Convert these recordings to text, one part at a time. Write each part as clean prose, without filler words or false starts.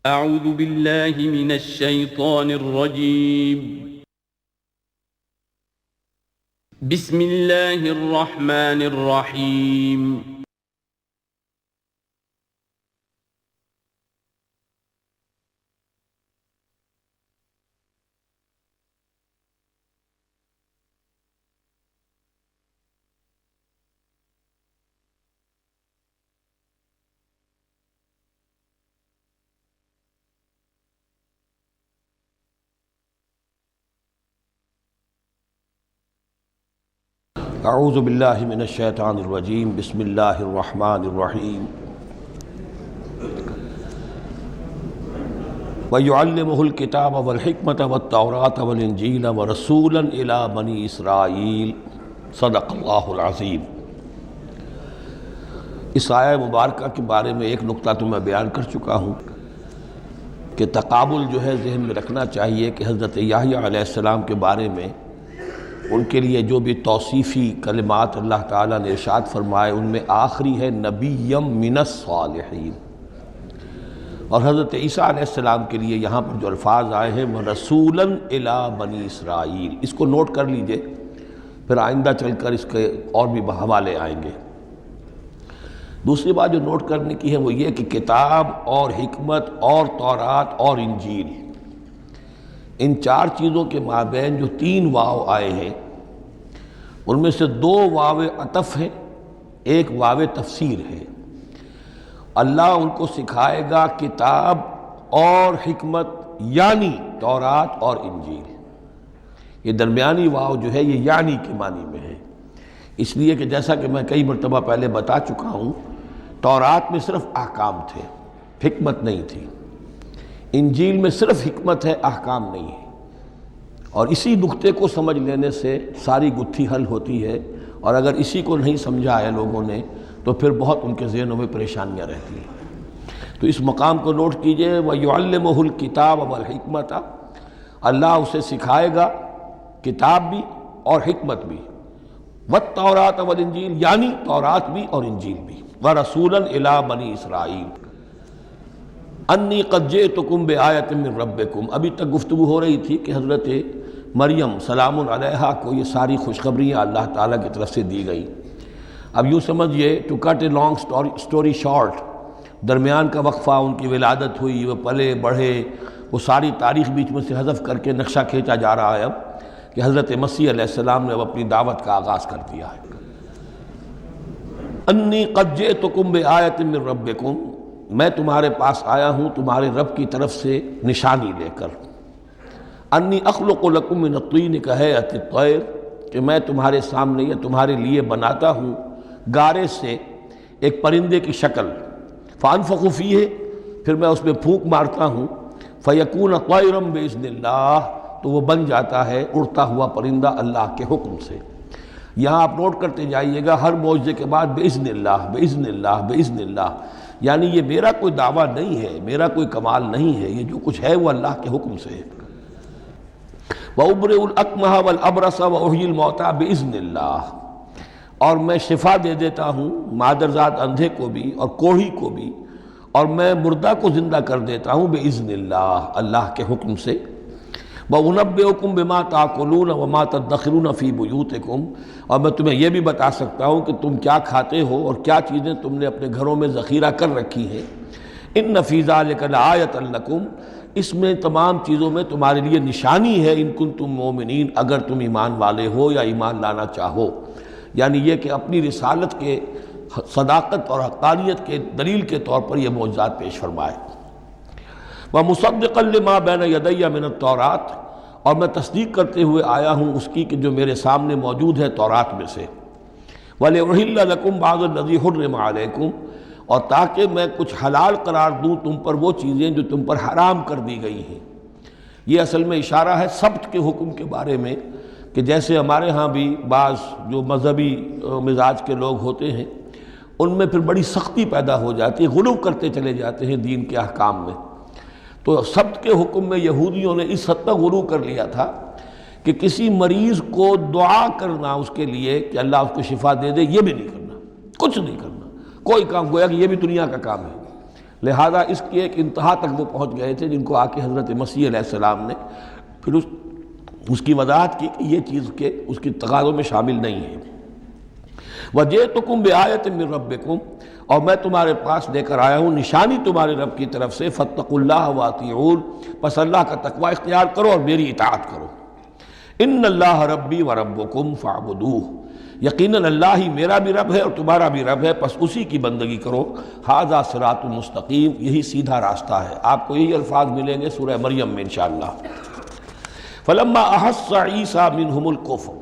اعوذ باللہ من الشیطان الرجیم بسم اللہ الرحمن الرحیم اعوذ باللہ من الشیطان الرجیم بسم اللہ الرحمن الرحیم وَيُعَلِّمُهُ الْكِتَابَ وَالْحِكْمَةَ وَالتَّوْرَاةَ وَالْإِنْجِيلَ وَرَسُولًا إِلَى بَنِي إِسْرَائِيلَ صدق اللہ العظیم۔ اس آیہ مبارکہ کے بارے میں ایک نقطہ تو میں بیان کر چکا ہوں کہ تقابل جو ہے ذہن میں رکھنا چاہیے کہ حضرت یحییٰ علیہ السلام کے بارے میں ان کے لیے جو بھی توصیفی کلمات اللہ تعالیٰ نے ارشاد فرمائے ان میں آخری ہے نبیم من الصالحین، اور حضرت عیسیٰ علیہ السلام کے لیے یہاں پر جو الفاظ آئے ہیں وَرَسُولًا إِلَىٰ بَنِي اسرائیل، اس کو نوٹ کر لیجئے، پھر آئندہ چل کر اس کے اور بھی حوالے آئیں گے۔ دوسری بات جو نوٹ کرنے کی ہے وہ یہ کہ کتاب اور حکمت اور تورات اور انجیل، ان چار چیزوں کے مابین جو تین واو آئے ہیں ان میں سے دو واو عطف ہیں، ایک واو تفسیر ہے۔ اللہ ان کو سکھائے گا کتاب اور حکمت، یعنی تورات اور انجیل۔ یہ درمیانی واو جو ہے یہ یعنی کے معنی میں ہے، اس لیے کہ جیسا کہ میں کئی مرتبہ پہلے بتا چکا ہوں، تورات میں صرف احکام تھے، حکمت نہیں تھی۔ انجیل میں صرف حکمت ہے، احکام نہیں ہے، اور اسی نقطے کو سمجھ لینے سے ساری گتھی حل ہوتی ہے، اور اگر اسی کو نہیں سمجھا ہے لوگوں نے تو پھر بہت ان کے ذہنوں میں پریشانیاں رہتی ہیں۔ تو اس مقام کو نوٹ کیجئے، وَيُعَلِّمُهُ الْكِتَابَ وَالْحِكْمَةَ، اللہ اسے سکھائے گا کتاب بھی اور حکمت بھی، وَالتَّوْرَاةَ وَالْإِنْجِيلَ، یعنی تورات بھی اور انجیل بھی، وَرَسُولًا إِلَىٰ بَنِي إِسْرَائِيلَ انی قد جئتکم بآیۃ من ربکم۔ ابھی تک گفتگو ہو رہی تھی کہ حضرت مریم سلام علیہا کو یہ ساری خوشخبریاں اللہ تعالیٰ کی طرف سے دی گئی۔ اب یوں سمجھئے، to cut a long story short, درمیان کا وقفہ، ان کی ولادت ہوئی، وہ پلے بڑھے، وہ ساری تاریخ بیچ میں سے حذف کر کے نقشہ کھینچا جا رہا ہے اب کہ حضرت مسیح علیہ السلام نے اب اپنی دعوت کا آغاز کر دیا ہے۔ انی قد جئتکم بآیۃ من ربکم، میں تمہارے پاس آیا ہوں تمہارے رب کی طرف سے نشانی لے کر۔ انی اخلق لکم من الطین کہیئۃ الطیر، کہ میں تمہارے سامنے یا تمہارے لیے بناتا ہوں گارے سے ایک پرندے کی شکل، فانفخ فیہ، پھر میں اس میں پھونک مارتا ہوں، فیکون طیرا باذن اللہ، تو وہ بن جاتا ہے اڑتا ہوا پرندہ اللہ کے حکم سے۔ یہاں آپ نوٹ کرتے جائیے گا، ہر معجزے کے بعد باذن اللہ باذن اللہ باذن اللہ، یعنی یہ میرا کوئی دعویٰ نہیں ہے، میرا کوئی کمال نہیں ہے، یہ جو کچھ ہے وہ اللہ کے حکم سے ہے۔ وَأُبْرِئُ الْأَكْمَحَ وَالْأَبْرَصَ وَأُحْيِي الْمَوْتَىٰ بِإِذْنِ اللَّهِ، اور میں شفا دے دیتا ہوں مادرزاد اندھے کو بھی اور کوڑھی کو بھی، اور میں مردہ کو زندہ کر دیتا ہوں بِإِذْنِ اللَّهِ، اللہ کے حکم سے۔ وَأُنَبِّئُكُم بِمَا تَأْكُلُونَ وَمَا تَدَّخِرُونَ فِي بُيُوتِكُمْ، اور میں تمہیں یہ بھی بتا سکتا ہوں کہ تم کیا کھاتے ہو اور کیا چیزیں تم نے اپنے گھروں میں ذخیرہ کر رکھی ہیں۔ إِنَّ فِي ذَلِكَ لَآیَةً لَکُمْ، اس میں تمام چیزوں میں تمہارے لیے نشانی ہے، ان کنتم مومنین، اگر تم ایمان والے ہو یا ایمان لانا چاہو، یعنی یہ کہ اپنی رسالت کے صداقت اور حقانیت کے دلیل کے طور پر یہ معجزات پیش فرمائے۔ وَمُصَدِّقًا لِمَا بَيْنَ يَدَيَّ مِنَ التَّوْرَاةِ، اور میں تصدیق کرتے ہوئے آیا ہوں اس کی کہ جو میرے سامنے موجود ہے تورات میں سے۔ وَلِأُحِلَّ لَكُمْ بَعْضَ الَّذِي حُرِّمَ عَلَيْكُمْ، اور تاکہ میں کچھ حلال قرار دوں تم پر وہ چیزیں جو تم پر حرام کر دی گئی ہیں۔ یہ اصل میں اشارہ ہے سبت کے حکم کے بارے میں، کہ جیسے ہمارے ہاں بھی بعض جو مذہبی مزاج کے لوگ ہوتے ہیں ان میں پھر بڑی سختی پیدا ہو جاتی ہے، غلو کرتے چلے جاتے ہیں دین کے احکام میں۔ تو سبت کے حکم میں یہودیوں نے اس حد تک غلو کر لیا تھا کہ کسی مریض کو دعا کرنا اس کے لیے کہ اللہ اس کو شفا دے دے، یہ بھی نہیں کرنا، کچھ نہیں کرنا، کوئی کام، گویا کہ یہ بھی دنیا کا کام ہے۔ لہذا اس کی ایک انتہا تک وہ پہنچ گئے تھے جن کو آ کے حضرت مسیح علیہ السلام نے پھر اس کی وضاحت کی کہ یہ چیز کے اس کی تقاضوں میں شامل نہیں ہے۔ وَجِئْتُكُمْ بِآیَةٍ مِّن رَبِّكُمْ، اور میں تمہارے پاس لے کر آیا ہوں نشانی تمہارے رب کی طرف سے، فَاتَّقُوا اللَّهَ وَأَطِیعُونِ، پس اللہ کا تقوی اختیار کرو اور میری اطاعت کرو۔ اِنَّ اللَّهَ رَبِّي وَرَبُّكُمْ فَاعْبُدُوهُ، یقیناً اللہ ہی میرا بھی رب ہے اور تمہارا بھی رب ہے، پس اسی کی بندگی کرو۔ ھذا صراط مستقیم، یہی سیدھا راستہ ہے۔ آپ کو یہی الفاظ ملیں گے سورہ مریم میں انشاءاللہ۔ فلما احس عیسیٰ منہم الکفر،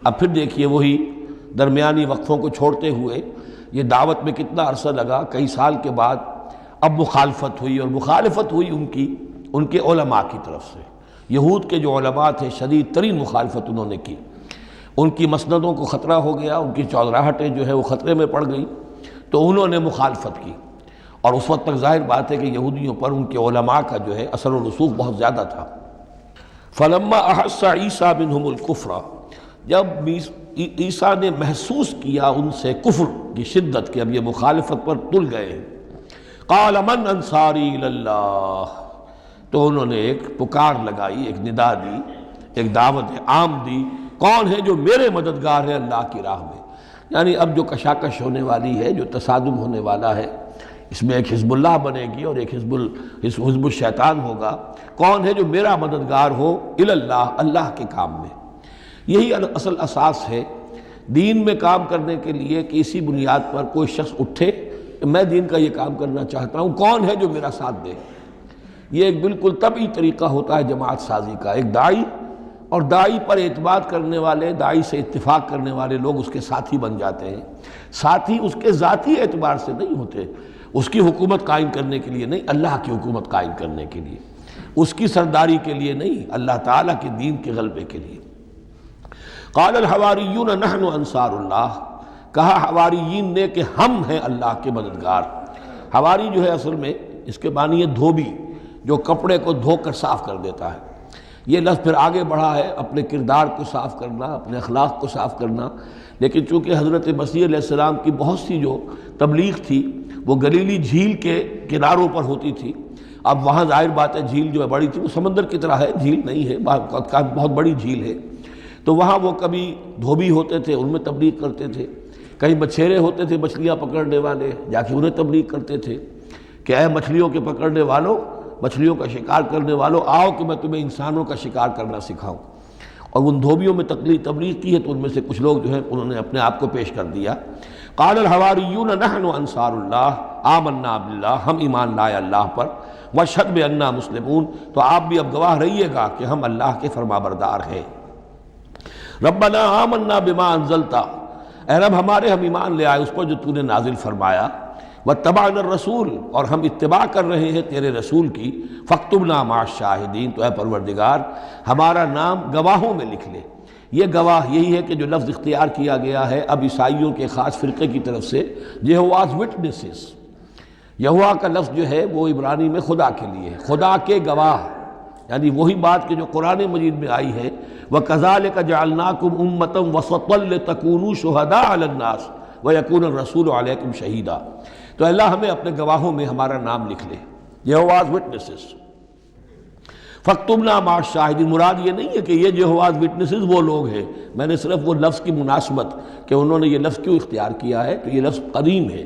اب پھر دیکھیے وہی درمیانی وقفوں کو چھوڑتے ہوئے یہ دعوت میں کتنا عرصہ لگا، کئی سال کے بعد اب مخالفت ہوئی، اور مخالفت ہوئی ان کے علماء کی طرف سے۔ یہود کے جو علماء تھے شدید ترین مخالفت انہوں نے کی، ان کی مسندوں کو خطرہ ہو گیا، ان کی چودراہٹیں جو ہے وہ خطرے میں پڑ گئیں، تو انہوں نے مخالفت کی، اور اس وقت تک ظاہر بات ہے کہ یہودیوں پر ان کے علماء کا جو ہے اثر و رسوخ بہت زیادہ تھا۔ فلما احس عیسیٰ منہم الکفر، جب عیسیٰ نے محسوس کیا ان سے کفر کی شدت کہ اب یہ مخالفت پر تل گئے ہیں، قال من انصاری الی اللہ، تو انہوں نے ایک پکار لگائی، ایک ندا دی، ایک دعوت عام دی، کون ہے جو میرے مددگار ہے اللہ کی راہ میں؟ یعنی اب جو کشاکش ہونے والی ہے، جو تصادم ہونے والا ہے، اس میں ایک حزب اللہ بنے گی اور ایک حزب الشیطان ہوگا، کون ہے جو میرا مددگار ہو الی اللہ، اللہ کے کام میں۔ یہی اصل اساس ہے دین میں کام کرنے کے لیے کہ اسی بنیاد پر کوئی شخص اٹھے کہ میں دین کا یہ کام کرنا چاہتا ہوں، کون ہے جو میرا ساتھ دے۔ یہ ایک بالکل طبعی طریقہ ہوتا ہے جماعت سازی کا، ایک داعی اور داعی پر اعتماد کرنے والے، داعی سے اتفاق کرنے والے لوگ اس کے ساتھی بن جاتے ہیں۔ ساتھی اس کے ذاتی اعتبار سے نہیں ہوتے، اس کی حکومت قائم کرنے کے لیے نہیں، اللہ کی حکومت قائم کرنے کے لیے، اس کی سرداری کے لیے نہیں، اللہ تعالیٰ کے دین کے غلبے کے لیے۔ قال الحواریون نحن انصار اللہ، کہا حواریین نے کہ ہم ہیں اللہ کے مددگار۔ حواری جو ہے اصل میں اس کے معنی ہے دھوبی، جو کپڑے کو دھو کر صاف کر دیتا ہے۔ یہ لفظ پھر آگے بڑھا ہے اپنے کردار کو صاف کرنا، اپنے اخلاق کو صاف کرنا، لیکن چونکہ حضرت مسیح علیہ السلام کی بہت سی جو تبلیغ تھی وہ گلیلی جھیل کے کناروں پر ہوتی تھی۔ اب وہاں ظاہر بات ہے جھیل جو ہے بڑی تھی، وہ سمندر کی طرح ہے، جھیل نہیں ہے، بہت بڑی جھیل ہے، تو وہاں وہ کبھی دھوبی ہوتے تھے، ان میں تبلیغ کرتے تھے، کئی مچھیرے ہوتے تھے مچھلیاں پکڑنے والے، جا کے انہیں تبلیغ کرتے تھے کہ اے مچھلیوں کے پکڑنے والوں، مچھلیوں کا شکار کرنے والوں، آؤ کہ میں تمہیں انسانوں کا شکار کرنا سکھاؤں۔ اور ان دھوبیوں میں تبلیغ کی ہے، تو ان میں سے کچھ لوگ جو ہیں انہوں نے اپنے آپ کو پیش کر دیا۔ قال الحواریون نحن انصار اللہ آمنا باللہ، ہم ایمان لائے اللہ پر، واشہد بأننا مسلمون، تو آپ بھی اب گواہ رہیے گا کہ ہم اللہ کے فرمانبردار ہیں۔ ربنا آمنا بما انزلتا، اے رب ہمارے ہم ایمان لے آئے اس پر جو تو نے نازل فرمایا، واتبعنا الرسول، اور ہم اتباع کر رہے ہیں تیرے رسول کی، فاکتبنا مع الشاہدین، تو اے پروردگار ہمارا نام گواہوں میں لکھ لے۔ یہ گواہ یہی ہے کہ جو لفظ اختیار کیا گیا ہے اب عیسائیوں کے خاص فرقے کی طرف سے، یہواز وٹنسز، یہوا کا لفظ جو ہے وہ عبرانی میں خدا کے لیے ہے، خدا کے گواہ، یعنی وہی بات کہ جو قرآن مجید میں آئی ہے وَكَذَلِكَ جَعَلْنَاكُمْ أُمَّةً وَسَطًا لِتَكُونُوا شُهَدَاءَ عَلَى النَّاسِ وَيَكُونَ الرَّسُولُ عَلَيْكُمْ شَهِيدًا، تو اللہ ہمیں اپنے گواہوں میں ہمارا نام لکھ لے، یہواز وٹنسز۔ فَاكْتُبْنَا مَعَ الشَّاهِدِينَ، مراد یہ نہیں ہے کہ یہ یہواز وٹنسز وہ لوگ ہیں، میں نے صرف وہ لفظ کی مناسبت کہ انہوں نے یہ لفظ کیوں اختیار کیا ہے، تو یہ لفظ قدیم ہے،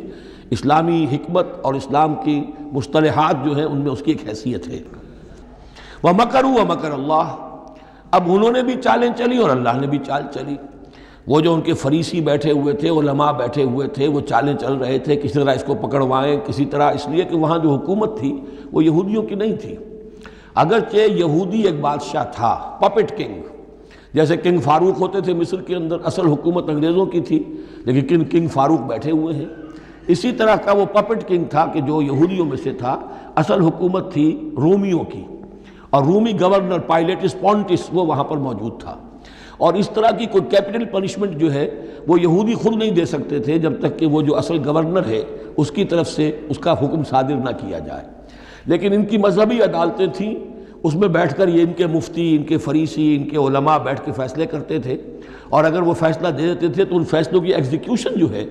اسلامی حکمت اور اسلام کی مصطلحات جو ہیں ان میں اس کی ایک حیثیت ہے۔ وَمَكَرُوا وَمَكَرَ اللَّهُ، اب انہوں نے بھی چالیں چلی اور اللہ نے بھی چال چلی۔ وہ جو ان کے فریسی بیٹھے ہوئے تھے، علماء بیٹھے ہوئے تھے، وہ چالیں چل رہے تھے کسی طرح اس کو پکڑوائیں، کسی طرح، اس لیے کہ وہاں جو حکومت تھی وہ یہودیوں کی نہیں تھی، اگرچہ یہودی ایک بادشاہ تھا، پپٹ کنگ، جیسے کنگ فاروق ہوتے تھے مصر کے اندر، اصل حکومت انگریزوں کی تھی لیکن کنگ فاروق بیٹھے ہوئے ہیں، اسی طرح کا وہ پپٹ کنگ تھا کہ جو یہودیوں میں سے تھا، اصل حکومت تھی رومیوں کی، اور رومی گورنر پائلیٹس پونٹس وہ وہاں پر موجود تھا، اور اس طرح کی کوئی کیپٹل پنشمنٹ جو ہے وہ یہودی خود نہیں دے سکتے تھے جب تک کہ وہ جو اصل گورنر ہے اس کی طرف سے اس کا حکم صادر نہ کیا جائے، لیکن ان کی مذہبی عدالتیں تھیں، اس میں بیٹھ کر یہ ان کے مفتی، ان کے فریسی، ان کے علماء بیٹھ کے فیصلے کرتے تھے، اور اگر وہ فیصلہ دے دیتے تھے تو ان فیصلوں کی ایگزیکیوشن جو ہے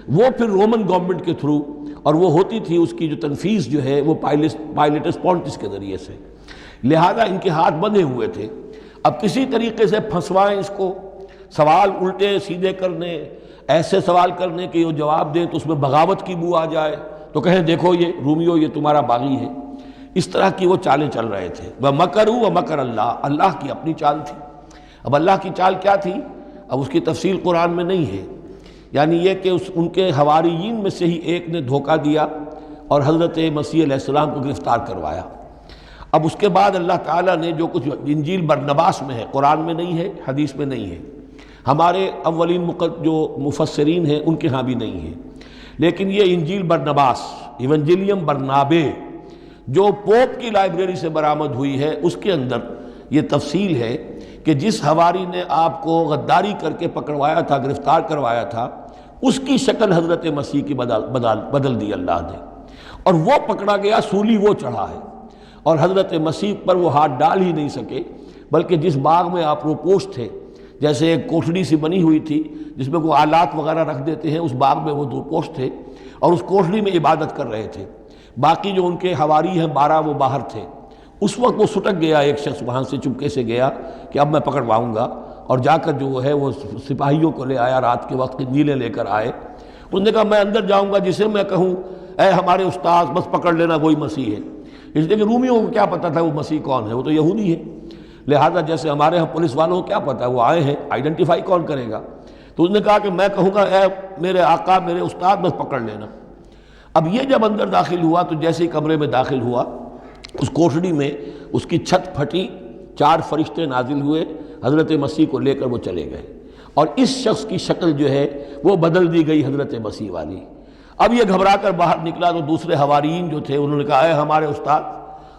وہ پھر رومن گورنمنٹ کے تھرو اور وہ ہوتی تھی اس کی جو تنفیذ جو ہے وہ پائلٹس پونٹس کے ذریعے سے، لہذا ان کے ہاتھ بندھے ہوئے تھے۔ اب کسی طریقے سے پھنسوائیں اس کو، سوال الٹے سیدھے کرنے، ایسے سوال کرنے کہ وہ جواب دیں تو اس میں بغاوت کی بو آ جائے، تو کہیں دیکھو یہ رومیو یہ تمہارا باغی ہے۔ اس طرح کی وہ چالیں چل رہے تھے۔ وَمَكَرُوا وَمَكَرَ اللَّهُ، اللہ کی اپنی چال تھی۔ اب اللہ کی چال کیا تھی؟ اب اس کی تفصیل قرآن میں نہیں ہے، یعنی یہ کہ ان کے حواریین میں سے ہی ایک نے دھوکہ دیا اور حضرت مسیح علیہ السلام کو گرفتار کروایا۔ اب اس کے بعد اللہ تعالیٰ نے جو کچھ انجیل برنباس میں ہے، قرآن میں نہیں ہے، حدیث میں نہیں ہے، ہمارے اولین جو مفسرین ہیں ان کے ہاں بھی نہیں ہے، لیکن یہ انجیل برنباس، ایونجیلیم برنابے، جو پوپ کی لائبریری سے برآمد ہوئی ہے، اس کے اندر یہ تفصیل ہے کہ جس حواری نے آپ کو غداری کر کے پکڑوایا تھا، گرفتار کروایا تھا، اس کی شکل حضرت مسیح کی بدل دی اللہ نے، اور وہ پکڑا گیا، سولی وہ چڑھا ہے، اور حضرت مسیح پر وہ ہاتھ ڈال ہی نہیں سکے، بلکہ جس باغ میں آپ روپوش تھے، جیسے ایک کوٹھڑی سی بنی ہوئی تھی جس میں کوئی آلات وغیرہ رکھ دیتے ہیں، اس باغ میں وہ روپوش تھے اور اس کوٹھڑی میں عبادت کر رہے تھے، باقی جو ان کے حواری ہیں 12 وہ باہر تھے۔ اس وقت وہ سٹک گیا، ایک شخص وہاں سے چپکے سے گیا کہ اب میں پکڑواؤں گا، اور جا کر جو ہے وہ سپاہیوں کو لے آیا، رات کے وقت قندیلیں لے کر آئے، انہوں نے کہا میں اندر جاؤں گا جسے میں کہوں اے ہمارے استاد بس پکڑ لینا وہی مسیح ہے، اس لیے کہ رومیوں کو کیا پتہ تھا وہ مسیح کون ہے، وہ تو یہودی ہے، لہذا جیسے ہمارے ہاں پولیس والوں کو کیا پتہ ہے وہ آئے ہیں، آئیڈینٹیفائی کون کرے گا، تو اس نے کہا کہ میں کہوں گا اے میرے آقا میرے استاد بس پکڑ لینا۔ اب یہ جب اندر داخل ہوا تو جیسے ہی کمرے میں داخل ہوا، اس کوٹھڑی میں اس کی چھت پھٹی، 4 فرشتے نازل ہوئے، حضرت مسیح کو لے کر وہ چلے گئے، اور اس شخص کی شکل جو ہے وہ بدل دی گئی حضرت مسیح والی۔ اب یہ گھبرا کر باہر نکلا تو دوسرے حواریین جو تھے انہوں نے کہا اے ہمارے استاد،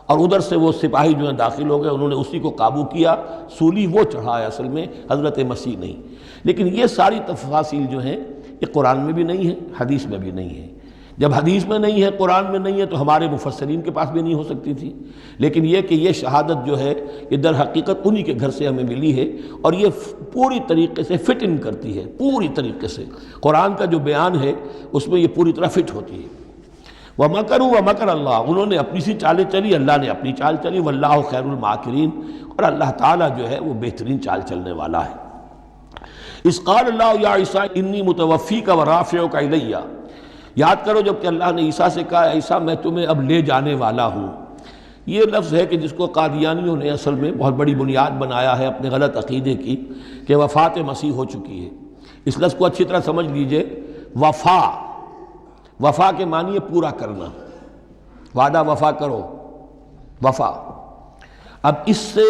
اور ادھر سے وہ سپاہی جو ہیں داخل ہو گئے، انہوں نے اسی کو قابو کیا، سولی وہ چڑھا ہے اصل میں، حضرت مسیح نہیں۔ لیکن یہ ساری تفاصیل جو ہیں یہ قرآن میں بھی نہیں ہے، حدیث میں بھی نہیں ہے۔ جب حدیث میں نہیں ہے، قرآن میں نہیں ہے، تو ہمارے مفسرین کے پاس بھی نہیں ہو سکتی تھی، لیکن یہ کہ یہ شہادت جو ہے یہ در حقیقت انہی کے گھر سے ہمیں ملی ہے، اور یہ پوری طریقے سے فٹ ان کرتی ہے، پوری طریقے سے قرآن کا جو بیان ہے اس میں یہ پوری طرح فٹ ہوتی ہے۔ وَمَكَرُوا وَمَكَرَ اللَّهُ، انہوں نے اپنی سی چالیں چلی، اللہ نے اپنی چال چلی، وَاللَّهُ خَيْرُ الْمَاكِرِينَ، اور اللہ تعالیٰ جو ہے وہ بہترین چال چلنے والا ہے۔ اِذْ قَالَ اللَّهُ يَا عِيسَىٰ إِنِّي مُتَوَفِّيكَ وَرَافِعُكَ إِلَيَّ، یاد کرو جب کہ اللہ نے عیسیٰ سے کہا عیسیٰ میں تمہیں اب لے جانے والا ہوں، یہ لفظ ہے کہ جس کو قادیانیوں نے اصل میں بہت بڑی بنیاد بنایا ہے اپنے غلط عقیدے کی، کہ وفات مسیح ہو چکی ہے۔ اس لفظ کو اچھی طرح سمجھ لیجئے، وفا کے معنی ہے پورا کرنا، وعدہ وفا کرو، وفا۔ اب اس سے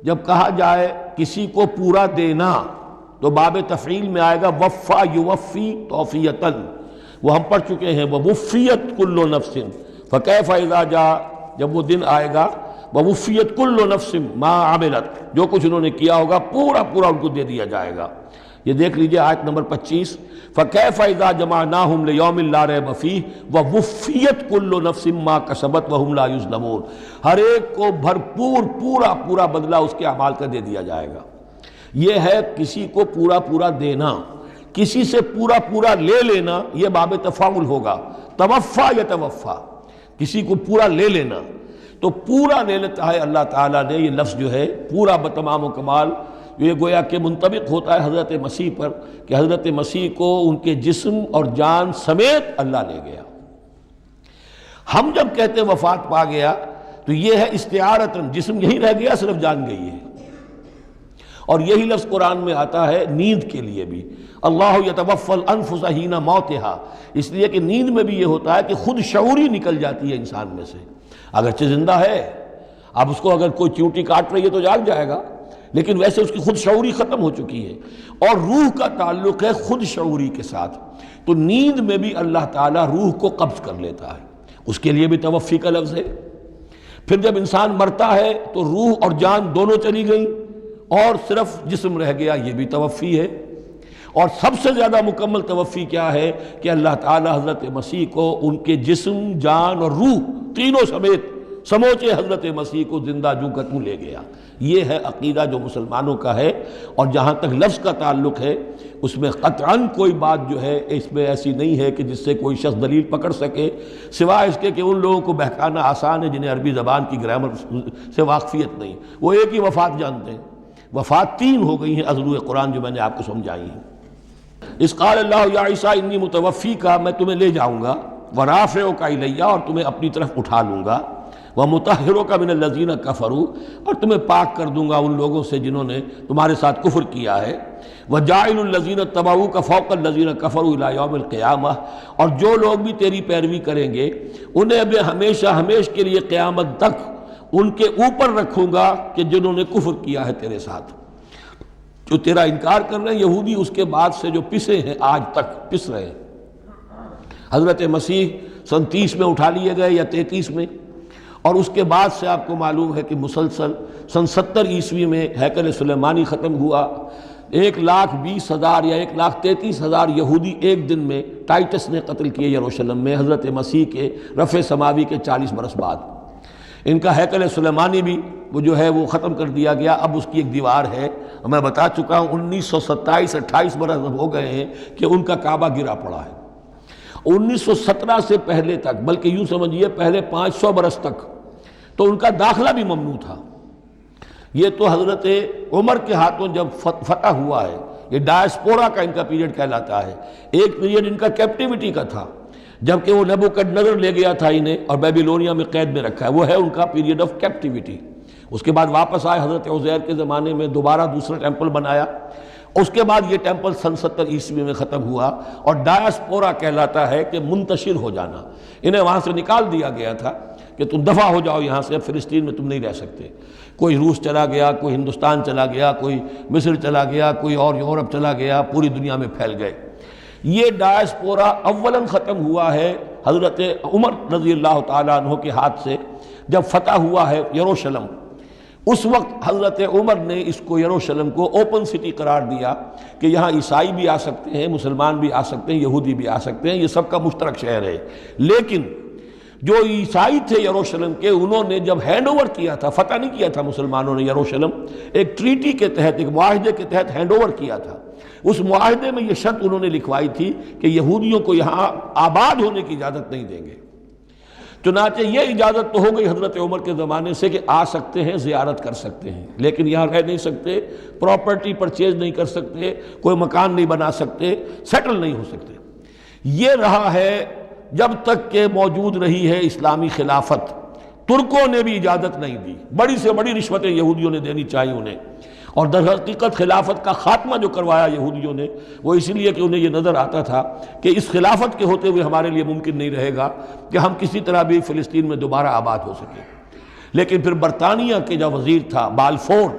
جب کہا جائے کسی کو پورا دینا تو باب تفعیل میں آئے گا وفا یوفی توفیتاً، وہ ہم پڑھ چکے ہیں، ووفیت کل نفس فکیف اذا جاء، جب وہ دن آئے گا ووفیت کل نفس ما عملت، جو کچھ انہوں نے کیا ہوگا پورا ان کو دے دیا جائے گا۔ یہ دیکھ لیجئے آیت نمبر 25، فکیف اذا جمعناہم لیوم لا ریب فیہ ووفیت کل نفس ما کسبت وہم لا یظلمون، ہر ایک کو بھرپور پورا بدلہ اس کے اعمال کا دے دیا جائے گا۔ یہ ہے کسی کو پورا دینا، کسی سے پورا لے لینا، یہ باب تفاعل ہوگا، توفا یا توفا، کسی کو پورا لے لینا، تو پورا لے لیتا ہے اللہ تعالیٰ نے۔ یہ لفظ جو ہے پورا بتمام و کمال، یہ گویا کہ منطبق ہوتا ہے حضرت مسیح پر، کہ حضرت مسیح کو ان کے جسم اور جان سمیت اللہ لے گیا۔ ہم جب کہتے ہیں وفات پا گیا تو یہ ہے استعارتاً، جسم یہی رہ گیا، صرف جان گئی ہے۔ اور یہی لفظ قرآن میں آتا ہے نیند کے لیے بھی، اللہ یتوفی الانفس حین موتہا، اس لیے کہ نیند میں بھی یہ ہوتا ہے کہ خود شعوری نکل جاتی ہے انسان میں سے، اگرچہ زندہ ہے، اب اس کو اگر کوئی چیونٹی کاٹ رہی ہے تو جاگ جائے گا، لیکن ویسے اس کی خود شعوری ختم ہو چکی ہے، اور روح کا تعلق ہے خود شعوری کے ساتھ، تو نیند میں بھی اللہ تعالیٰ روح کو قبض کر لیتا ہے، اس کے لیے بھی توفی کا لفظ ہے۔ پھر جب انسان مرتا ہے تو روح اور جان دونوں چلی گئیں اور صرف جسم رہ گیا، یہ بھی توفی ہے۔ اور سب سے زیادہ مکمل توفی کیا ہے کہ اللہ تعالیٰ حضرت مسیح کو ان کے جسم، جان اور روح تینوں سمیت سموچے حضرت مسیح کو زندہ جو کا تو لے گیا۔ یہ ہے عقیدہ جو مسلمانوں کا ہے، اور جہاں تک لفظ کا تعلق ہے اس میں قطعاً کوئی بات جو ہے اس میں ایسی نہیں ہے کہ جس سے کوئی شخص دلیل پکڑ سکے، سوائے اس کے کہ ان لوگوں کو بہکانا آسان ہے جنہیں عربی زبان کی گرامر سے واقفیت نہیں، وہ ایک ہی وفات جانتے ہیں۔ وفات 3 ہو گئی ہیں ازروع قرآن جو میں نے آپ کو سمجھائی ہیں۔ اس قال اللہ یا عیسیٰ انی متوفی کا، میں تمہیں لے جاؤں گا، ورافعک الی، اور تمہیں اپنی طرف اٹھا لوں گا، ومطہرک من الذین کفروا، اور تمہیں پاک کر دوں گا ان لوگوں سے جنہوں نے تمہارے ساتھ کفر کیا ہے، وجاعل الذین اتبعوک فوق الذین کفروا الی یوم القیامہ، اور جو لوگ بھی تیری پیروی کریں گے انہیں اب ہمیشہ ہمیش کے لیے قیامت تک ان کے اوپر رکھوں گا کہ جنہوں نے کفر کیا ہے تیرے ساتھ، جو تیرا انکار کر رہے ہیں یہودی، اس کے بعد سے جو پسے ہیں آج تک پس رہے ہیں۔ حضرت مسیح سن 30 میں اٹھا لیے گئے یا 33 میں، اور اس کے بعد سے آپ کو معلوم ہے کہ مسلسل سن 70 عیسوی میں ہیکل سلیمانی ختم ہوا، 1,20,000 یا 1,33,000 یہودی ایک دن میں ٹائٹس نے قتل کیے یروشلم میں حضرت مسیح کے رفع سماوی کے 40 برس بعد۔ ان کا ہیکل سلیمانی بھی وہ جو ہے وہ ختم کر دیا گیا، اب اس کی ایک دیوار ہے، میں بتا چکا ہوں 1927-28 برس ہو گئے ہیں کہ ان کا کعبہ گرا پڑا ہے۔ 1917 سے پہلے تک، بلکہ یوں سمجھیے پہلے 500 برس تک تو ان کا داخلہ بھی ممنوع تھا۔ یہ تو حضرت عمر کے ہاتھوں جب فتح ہوا ہے، یہ ڈائسپورا کا ان کا پیریڈ کہلاتا ہے، ایک پیریڈ ان کا کیپٹیوٹی کا تھا، جبکہ وہ نبوکڈنیزر لے گیا تھا انہیں اور بیبیلونیا میں قید میں رکھا ہے، وہ ہے ان کا پیریڈ آف کیپٹیوٹی۔ اس کے بعد واپس آئے حضرت عزیر کے زمانے میں، دوبارہ دوسرا ٹیمپل بنایا، اس کے بعد یہ ٹیمپل سن 70 عیسوی میں ختم ہوا، اور ڈائسپورا کہلاتا ہے کہ منتشر ہو جانا، انہیں وہاں سے نکال دیا گیا تھا کہ تم دفع ہو جاؤ یہاں سے، اب فلسطین میں تم نہیں رہ سکتے۔ کوئی روس چلا گیا، کوئی ہندوستان چلا گیا، کوئی مصر چلا گیا، کوئی اور یورپ چلا گیا، پوری دنیا میں پھیل گئے۔ یہ ڈائسپورا اولاً ختم ہوا ہے حضرت عمر رضی اللہ تعالیٰ عنہ کے ہاتھ سے، جب فتح ہوا ہے یروشلم۔ اس وقت حضرت عمر نے اس کو یروشلم کو اوپن سٹی قرار دیا کہ یہاں عیسائی بھی آ سکتے ہیں، مسلمان بھی آ سکتے ہیں، یہودی بھی آ سکتے ہیں، یہ سب کا مشترک شہر ہے۔ لیکن جو عیسائی تھے یروشلم کے، انہوں نے جب ہینڈ اوور کیا تھا، فتح نہیں کیا تھا مسلمانوں نے یروشلم، ایک ٹریٹی کے تحت، ایک معاہدے کے تحت ہینڈ اوور کیا تھا۔ اس معاہدے میں یہ شرط انہوں نے لکھوائی تھی کہ یہودیوں کو یہاں آباد ہونے کی اجازت نہیں دیں گے۔ چنانچہ یہ اجازت تو ہو گئی حضرت عمر کے زمانے سے کہ آ سکتے ہیں، زیارت کر سکتے ہیں، لیکن یہاں رہ نہیں سکتے، پراپرٹی پرچیز نہیں کر سکتے، کوئی مکان نہیں بنا سکتے، سیٹل نہیں ہو سکتے۔ یہ رہا ہے جب تک کہ موجود رہی ہے اسلامی خلافت۔ ترکوں نے بھی اجازت نہیں دی، بڑی سے بڑی رشوتیں یہودیوں نے دینی چاہیے انہیں، اور در حقیقت خلافت کا خاتمہ جو کروایا یہودیوں نے وہ اس لیے کہ انہیں یہ نظر آتا تھا کہ اس خلافت کے ہوتے ہوئے ہمارے لیے ممکن نہیں رہے گا کہ ہم کسی طرح بھی فلسطین میں دوبارہ آباد ہو سکیں۔ لیکن پھر برطانیہ کے جو وزیر تھا بالفور،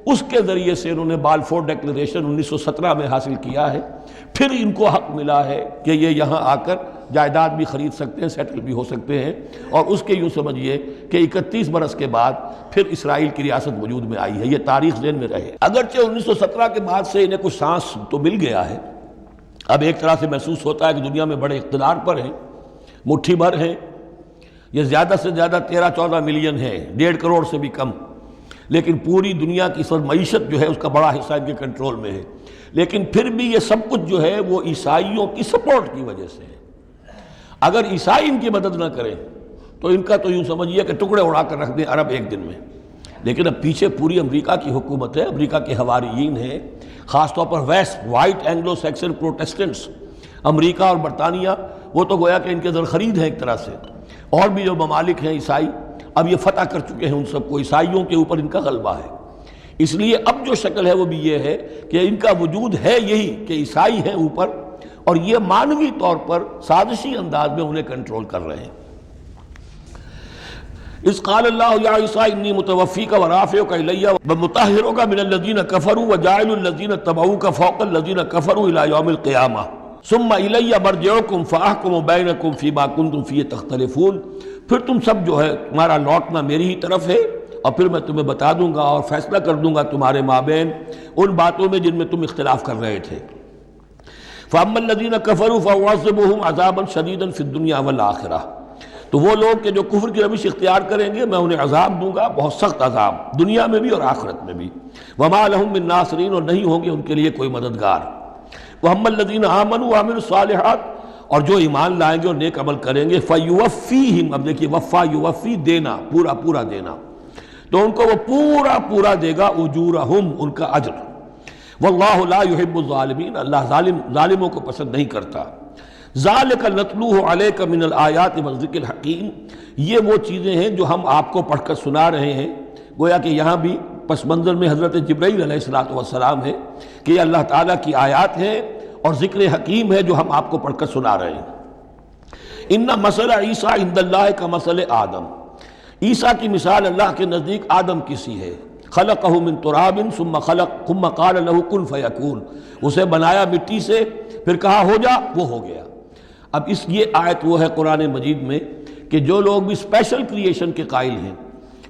اس کے ذریعے سے انہوں نے بالفور ڈیکلریشن 1917 میں حاصل کیا ہے، پھر ان کو حق ملا ہے کہ یہ یہاں آ کر جائیداد بھی خرید سکتے ہیں، سیٹل بھی ہو سکتے ہیں، اور اس کے یوں سمجھیے کہ 31 برس کے بعد پھر اسرائیل کی ریاست وجود میں آئی ہے۔ یہ تاریخ ذہن میں رہے۔ اگرچہ 1917 کے بعد سے انہیں کچھ سانس تو مل گیا ہے، اب ایک طرح سے محسوس ہوتا ہے کہ دنیا میں بڑے اقتدار پر ہیں، مٹھی بھر ہیں، یہ زیادہ سے زیادہ 13-14 ملین ہیں، 1.5 کروڑ سے بھی کم، لیکن پوری دنیا کی سب معیشت جو ہے اس کا بڑا حصہ ان کے کنٹرول میں ہے۔ لیکن پھر بھی یہ سب کچھ جو ہے وہ عیسائیوں کی سپورٹ کی وجہ سے ہے۔ اگر عیسائی ان کی مدد نہ کریں تو ان کا تو یوں سمجھیے کہ ٹکڑے اڑا کر رکھ دیں عرب ایک دن میں۔ لیکن اب پیچھے پوری امریکہ کی حکومت ہے، امریکہ کے حواریین ہیں، خاص طور پر west white Anglo Saxon Protestants, امریکہ اور برطانیہ، وہ تو گویا کہ ان کے زرخرید ہیں ایک طرح سے، اور بھی جو ممالک ہیں عیسائی اب یہ فتح کر چکے ہیں ان سب کو، عیسائیوں کے اوپر ان کا غلبہ ہے۔ اس لیے اب جو شکل ہے وہ بھی یہ ہے کہ ان کا وجود ہے یہی کہ عیسائی ہیں اوپر، اور یہ مانوی طور پر سازشی انداز میں انہیں کنٹرول کر رہے ہیں۔ اذ قال اللہ یا عیسیٰ انی متوفیک ورافعک الی ومطہرک من الذین کفروا وجاعل الذین اتبعوک فوق الذین کفروا الی یوم القیامہ ثم الی مرجعکم فاحکم بینکم فیما کنتم فیہ تختلفون۔ پھر تم سب جو ہے تمہارا لوٹنا میری ہی طرف ہے، اور پھر میں تمہیں بتا دوں گا اور فیصلہ کر دوں گا تمہارے مابین ان باتوں میں جن میں تم اختلاف کر رہے تھے۔ فَأَمَّا الَّذِينَ كَفَرُوا فَأُعَذِّبُهُمْ عَذَابًا شَدِيدًا فِي الدُّنْيَا وَالْآخِرَةِ۔ تو وہ لوگ کہ جو کفر کی روش اختیار کریں گے میں انہیں عذاب دوں گا، بہت سخت عذاب، دنیا میں بھی اور آخرت میں بھی۔ وما لهم من ناصرین، اور نہیں ہوں گے ان کے لیے کوئی مددگار۔ وَأَمَّا الَّذِينَ آمَنُوا وَعَمِلُوا الصَّالِحَاتِ، اور جو ایمان لائیں گے اور نیک عمل کریں گے، فَيُوَفِّيهِمْ، اب دیکھیے وفا یوفی دینا، پورا پورا دینا، تو ان کو وہ پورا پورا دے گا، اجورہم، ان کا اجر۔ واللہ لا يحب الظالمین، اللہ ظالموں کو پسند نہیں کرتا۔ ذالک نتلوہ علیک من الآیات والذکر الحکیم، یہ وہ چیزیں ہیں جو ہم آپ کو پڑھ کر سنا رہے ہیں۔ گویا کہ یہاں بھی پس منظر میں حضرت جبرائیل علیہ السلام ہے کہ یہ اللہ تعالیٰ کی آیات ہیں اور ذکر حکیم ہے جو ہم آپ کو پڑھ کر سنا رہے ہیں۔ ان مثل عیسیٰ عند اللہ کا مثل آدم، عیسیٰ کی مثال اللہ کے نزدیک آدم کی سی ہے۔ خلقہ من تراب ثم قال له کن فیکون، اسے بنایا مٹی سے پھر کہا ہو جا، وہ ہو گیا۔ اب یہ آیت وہ ہے قرآن مجید میں کہ جو لوگ بھی اسپیشل کریشن کے قائل ہیں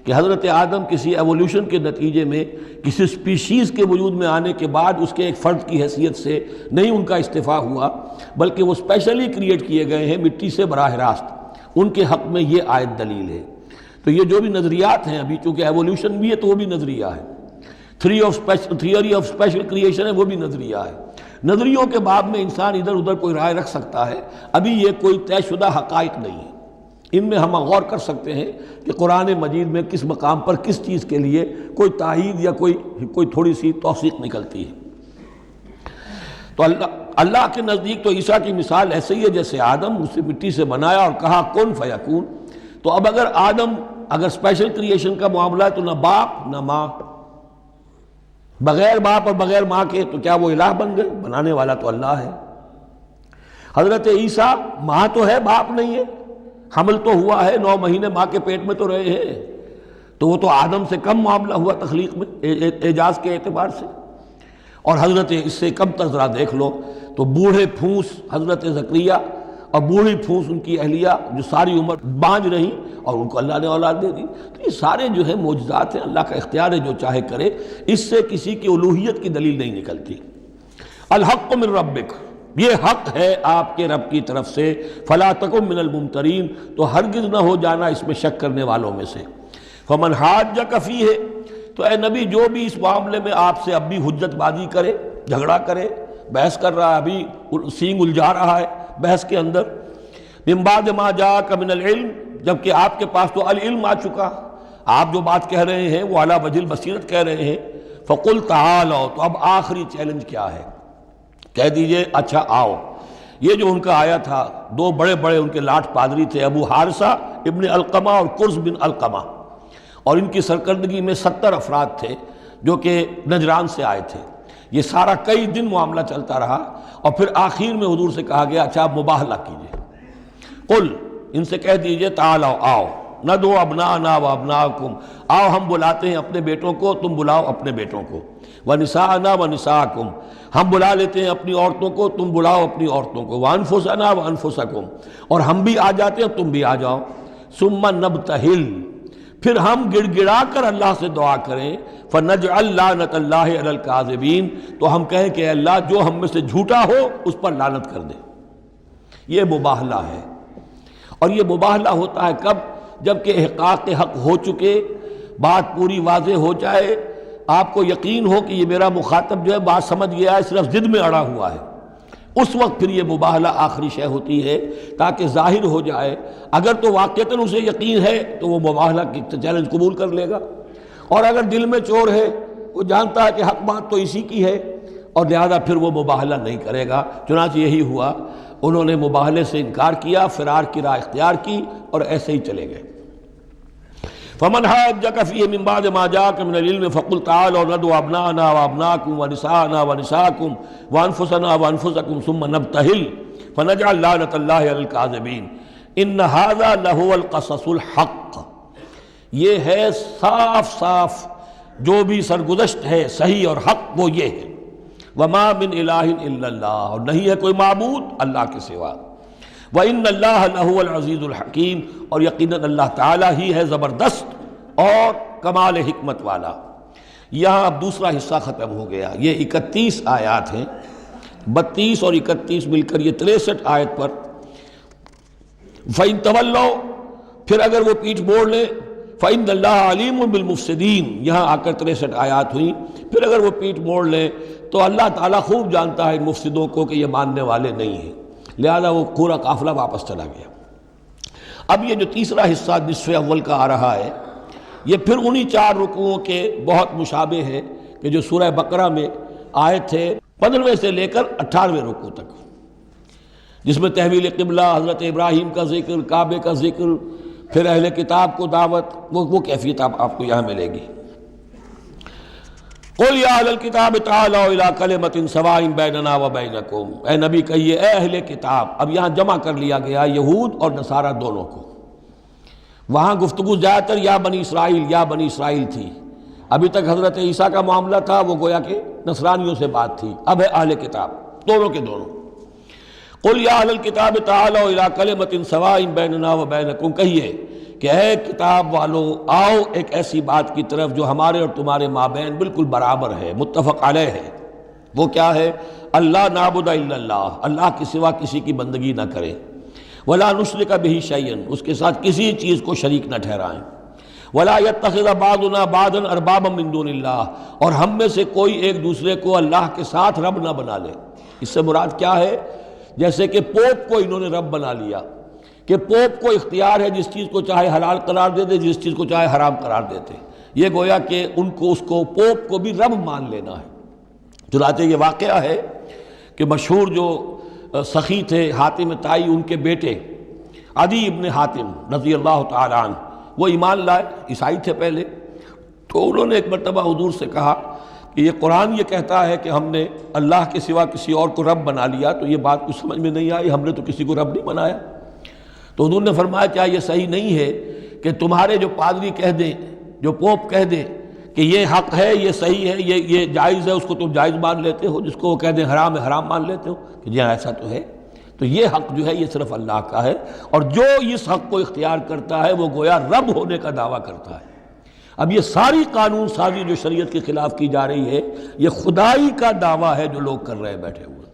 کہ حضرت آدم کسی ایولیوشن کے نتیجے میں کسی اسپیشیز کے وجود میں آنے کے بعد اس کے ایک فرد کی حیثیت سے نہیں ان کا استفاع ہوا، بلکہ وہ اسپیشلی کریٹ کیے گئے ہیں مٹی سے براہ راست، ان کے حق میں یہ آیت دلیل ہے۔ تو یہ جو بھی نظریات ہیں ابھی، چونکہ ایولیوشن بھی ہے تو وہ بھی نظریہ ہے، تھیوری آف اسپیشل کریشن ہے وہ بھی نظریہ ہے۔ نظریوں کے باب میں انسان ادھر ادھر کوئی رائے رکھ سکتا ہے، ابھی یہ کوئی طے شدہ حقائق نہیں ہے۔ ان میں ہم غور کر سکتے ہیں کہ قرآن مجید میں کس مقام پر کس چیز کے لیے کوئی تائید یا کوئی تھوڑی سی توثیق نکلتی ہے۔ تو اللہ کے نزدیک تو عیسیٰ کی مثال ایسے ہی ہے جیسے آدم، اسے مٹی سے بنایا اور کہا کن فیکون۔ تو اب اگر آدم اگر اسپیشل کریشن کا معاملہ ہے تو نہ باپ نہ ماں، بغیر باپ اور بغیر ماں کے، تو کیا وہ الہ بن گئے؟ بنانے والا تو اللہ ہے۔ حضرت عیسیٰ ماں تو ہے باپ نہیں ہے، حمل تو ہوا ہے، 9 مہینے ماں کے پیٹ میں تو رہے ہیں، تو وہ تو آدم سے کم معاملہ ہوا تخلیق میں اعجاز کے اعتبار سے۔ اور حضرت اس سے کم تر ذرا دیکھ لو تو بوڑھے پھونس حضرت زکریا اور بوڑھی پھونس ان کی اہلیہ جو ساری عمر بانجھ رہیں اور ان کو اللہ نے اولاد دے دی۔ تو یہ سارے جو ہے معجزات ہیں، اللہ کا اختیار ہے جو چاہے کرے، اس سے کسی کی الوہیت کی دلیل نہیں نکلتی۔ الحق من ربک، یہ حق ہے آپ کے رب کی طرف سے، فلا تکن من الممترین، تو ہرگز نہ ہو جانا اس میں شک کرنے والوں میں سے۔ فمن حاجک فیہ، تو اے نبی جو بھی اس معاملے میں آپ سے اب بھی حجت بازی کرے، جھگڑا کرے، بحث کر رہا ہے، ابھی سینگ الجھا رہا ہے بحث کے اندر، من بعد ما جاءک من العلم، جبکہ آپ کے پاس تو العلم آ چکا، آپ جو بات کہہ رہے ہیں وہ علی وجہ البصیرت کہہ رہے ہیں، فقل تعالوا، تو اب آخری چیلنج کیا ہے؟ کہہ دیجئے اچھا آؤ۔ یہ جو ان کا آیا تھا، 2 بڑے بڑے ان کے لاٹ پادری تھے، ابو حارثہ ابن علقمہ اور قرظ بن علقمہ، اور ان کی سرکردگی میں 70 افراد تھے جو کہ نجران سے آئے تھے۔ یہ سارا کئی دن معاملہ چلتا رہا، اور پھر آخر میں حضور سے کہا گیا اچھا آپ مباہلہ کیجئے، قل، ان سے کہہ دیجئے تعالوا، آؤ، ندعو ابناءنا و ابناءکم، آؤ ہم بلاتے ہیں اپنے بیٹوں کو، تم بلاؤ اپنے بیٹوں کو، ونساءنا ونساءکم، ہم بلا لیتے ہیں اپنی عورتوں کو، تم بلاؤ اپنی عورتوں کو، وانفسنا وانفسکم، اور ہم بھی آ جاتے ہیں تم بھی آ جاؤ، ثم نبتہل، پھر ہم گڑ گڑا کر اللہ سے دعا کریں، فنجعل لعنت اللہ علی الکاذبین، تو ہم کہیں کہ اللہ جو ہم میں سے جھوٹا ہو اس پر لعنت کر دے۔ یہ مباہلہ ہے، اور یہ مباہلہ ہوتا ہے کب؟ جب کہ احقاق حق ہو چکے، بات پوری واضح ہو جائے، آپ کو یقین ہو کہ یہ میرا مخاطب جو ہے بات سمجھ گیا ہے، صرف ضد میں اڑا ہوا ہے، اس وقت پھر یہ مباہلہ آخری شے ہوتی ہے تاکہ ظاہر ہو جائے۔ اگر تو واقعتاً اسے یقین ہے تو وہ مباہلہ کی چیلنج قبول کر لے گا، اور اگر دل میں چور ہے، وہ جانتا ہے کہ حق بات تو اسی کی ہے، اور لہذا پھر وہ مباہلہ نہیں کرے گا۔ چنانچہ یہی ہوا، انہوں نے مباہلے سے انکار کیا، فرار کی راہ اختیار کی، اور ایسے ہی چلے گئے۔ فمن حاجک فیہ من بعد ما جاءک من العلم فقل تعالوا ندعو ابناءنا وابناءکم ونساءنا ونساءکم وانفسنا وانفسکم ثم نبتہل فنجعل لعنت اللہ علی الکاذبین ان ھذا لہو القصص الحق، یہ ہے صاف صاف جو بھی سرگزشت ہے صحیح اور حق وہ یہ ہے، وما من الہ الا اللہ، اور نہیں ہے کوئی معبود اللہ کے سوا، وَإِنَّ اللَّهَ لَهُوَ الْعَزِيزُ الْحَكِيمُ، اور یقیناً اللہ تعالیٰ ہی ہے زبردست اور کمال حکمت والا۔ یہاں اب دوسرا حصہ ختم ہو گیا، یہ 31 آیات ہیں، 32 اور 31 مل کر یہ 63 آیت پر۔ فَإِن تَوَلَّوْا، پھر اگر وہ پیٹھ موڑ لیں فَإِنَّ اللَّهَ عَلِيمٌ بِالْمُفْسِدِينَ، یہاں آ کر 63 آیات ہوئیں. پھر اگر وہ پیٹھ موڑ لیں تو اللہ تعالیٰ خوب جانتا ہے ان مفسدوں کو کہ یہ ماننے والے نہیں ہیں، لہذا وہ پورا قافلہ واپس چلا گیا. اب یہ جو تیسرا حصہ نصف اول کا آ رہا ہے، یہ پھر انہی 4 رکوعوں کے بہت مشابہ ہے کہ جو سورہ بقرہ میں آئے تھے 15ویں سے لے کر 18ویں رکوع تک، جس میں تحویل قبلہ، حضرت ابراہیم کا ذکر، کعبے کا ذکر، پھر اہل کتاب کو دعوت، وہ کیفیت آپ کو یہاں ملے گی. قُلْ يَا أَهْلَ الْكِتَابِ تَعَالَوْا إِلَىٰ كَلِمَةٍ سَوَاءٍ بَيْنَنَا وَبَيْنَكُمْ، اے نبی کہیے اے اہل کتاب. اب یہاں جمع کر لیا گیا یہود اور نصارہ دونوں کو. وہاں گفتگو زیادہ تر یا بنی اسرائیل تھی. ابھی تک حضرت عیسیٰ کا معاملہ تھا، وہ گویا کہ نصرانیوں سے بات تھی. اب ہے اہل کتاب، دونوں کے دونوں. قُلْ يَا أَهْلَ الْكِتَابِ تَعَالَوْا إِلَىٰ كَلِمَةٍ سَوَاءٍ بَيْنَنَا وَبَيْنَكُمْ، کہیے کہ اے کتاب والو آؤ ایک ایسی بات کی طرف جو ہمارے اور تمہارے مابین بالکل برابر ہے، متفق علیہ ہے. وہ کیا ہے؟ اللہ نعبد الا اللہ، اللہ کے سوا کسی کی بندگی نہ کریں. ولا نشرک بہ شیئا، اس کے ساتھ کسی چیز کو شریک نہ ٹھہرائیں. ولا یتخذ بعضنا بعضا اربابا من دون اللہ، اور ہم میں سے کوئی ایک دوسرے کو اللہ کے ساتھ رب نہ بنا لے. اس سے مراد کیا ہے؟ جیسے کہ پوپ کو انہوں نے رب بنا لیا کہ پوپ کو اختیار ہے جس چیز کو چاہے حلال قرار دے دے، جس چیز کو چاہے حرام قرار دیتے. یہ گویا کہ ان کو اس کو پوپ کو بھی رب مان لینا ہے. چنانچہ یہ واقعہ ہے کہ مشہور جو سخی تھے حاتم طائی، ان کے بیٹے عدی ابن حاتم رضی اللہ تعالیٰ عنہ، وہ ایمان لائے، عیسائی تھے پہلے. تو انہوں نے ایک مرتبہ حضور سے کہا کہ یہ قرآن یہ کہتا ہے کہ ہم نے اللہ کے سوا کسی اور کو رب بنا لیا، تو یہ بات کچھ سمجھ میں نہیں آئی، ہم نے تو کسی کو رب نہیں بنایا. تو حضور نے فرمایا کیا یہ صحیح نہیں ہے کہ تمہارے جو پادری کہہ دیں، جو پوپ کہہ دیں کہ یہ حق ہے، یہ صحیح ہے، یہ جائز ہے، اس کو تم جائز مان لیتے ہو، جس کو وہ کہہ دیں حرام ہے حرام مان لیتے ہو کہ جی ایسا تو ہے. تو یہ حق جو ہے یہ صرف اللہ کا ہے، اور جو اس حق کو اختیار کرتا ہے وہ گویا رب ہونے کا دعویٰ کرتا ہے. اب یہ ساری قانون سازی جو شریعت کے خلاف کی جا رہی ہے، یہ خدائی کا دعویٰ ہے جو لوگ کر رہے ہیں بیٹھے ہوئے.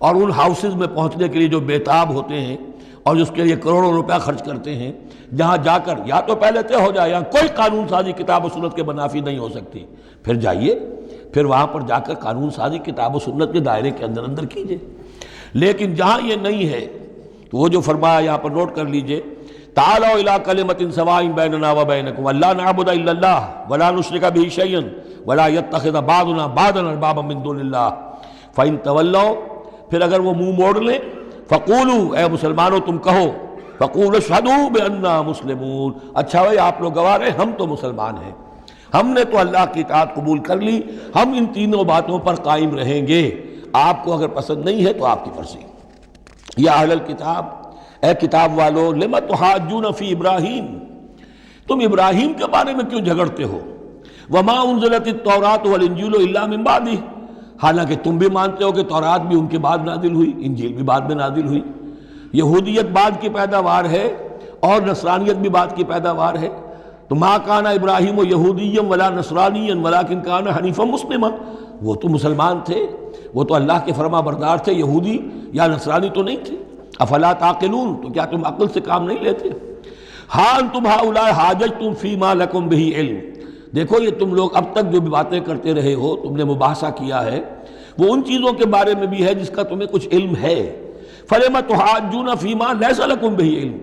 اور ان ہاؤسز میں پہنچنے کے لیے جو بےتاب ہوتے ہیں اور اس کے لیے کروڑوں روپیہ خرچ کرتے ہیں، جہاں جا کر یا تو پہلے طے ہو جائے، یہاں کوئی قانون سازی کتاب و سنت کے منافی نہیں ہو سکتی، پھر جائیے، پھر وہاں پر جا کر قانون سازی کتاب و سنت کے دائرے کے اندر کیجیے. لیکن جہاں یہ نہیں ہے تو وہ جو فرمایا یہاں پر نوٹ کر لیجئے، تعالوا الی کلمۃ سواء بیننا وبینکم الا نعبد الا اللہ ولا نشرک بہ شیئا ولا یتخذ بعضنا بعضا اربابا من دون اللہ فإن تولوا، پھر اگر وہ منہ موڑ لیں، فقولوا، اے مسلمانوں تم کہو، فقولوا اشہدوا بأننا مسلمون، اچھا بھائی آپ لوگ گواہ رہے ہم تو مسلمان ہیں، ہم نے تو اللہ کی اطاعت قبول کر لی، ہم ان تینوں باتوں پر قائم رہیں گے. آپ کو اگر پسند نہیں ہے تو آپ کی مرضی. یا اہل الکتاب، اے کتاب والو، لم تحاجون فی ابراہیم، تم ابراہیم کے بارے میں کیوں جھگڑتے ہو؟ وما انزلت التوراۃ والانجیل الا من بعدہ، حالانکہ تم بھی مانتے ہو کہ تورات بھی ان کے بعد نازل ہوئی، انجیل بھی بعد میں نازل ہوئی. یہودیت بعد کی پیداوار ہے اور نصرانیت بھی بعد کی پیداوار ہے. تو ما کان ابراہیم یہودیا ولا نصرانیا ولکن کان حنیفا مسلما، وہ تو مسلمان تھے، وہ تو اللہ کے فرما بردار تھے، یہودی یا نصرانی تو نہیں تھے. افلا تعقلون، تو کیا تم عقل سے کام نہیں لیتے؟ ہاں انتم ہؤلاء حاججتم فیما لکم بہ علم، دیکھو یہ تم لوگ اب تک جو بھی باتیں کرتے رہے ہو، تم نے مباحثہ کیا ہے، وہ ان چیزوں کے بارے میں بھی ہے جس کا تمہیں کچھ علم ہے. فلم تحاجون فیما لیس لکم بہ علم،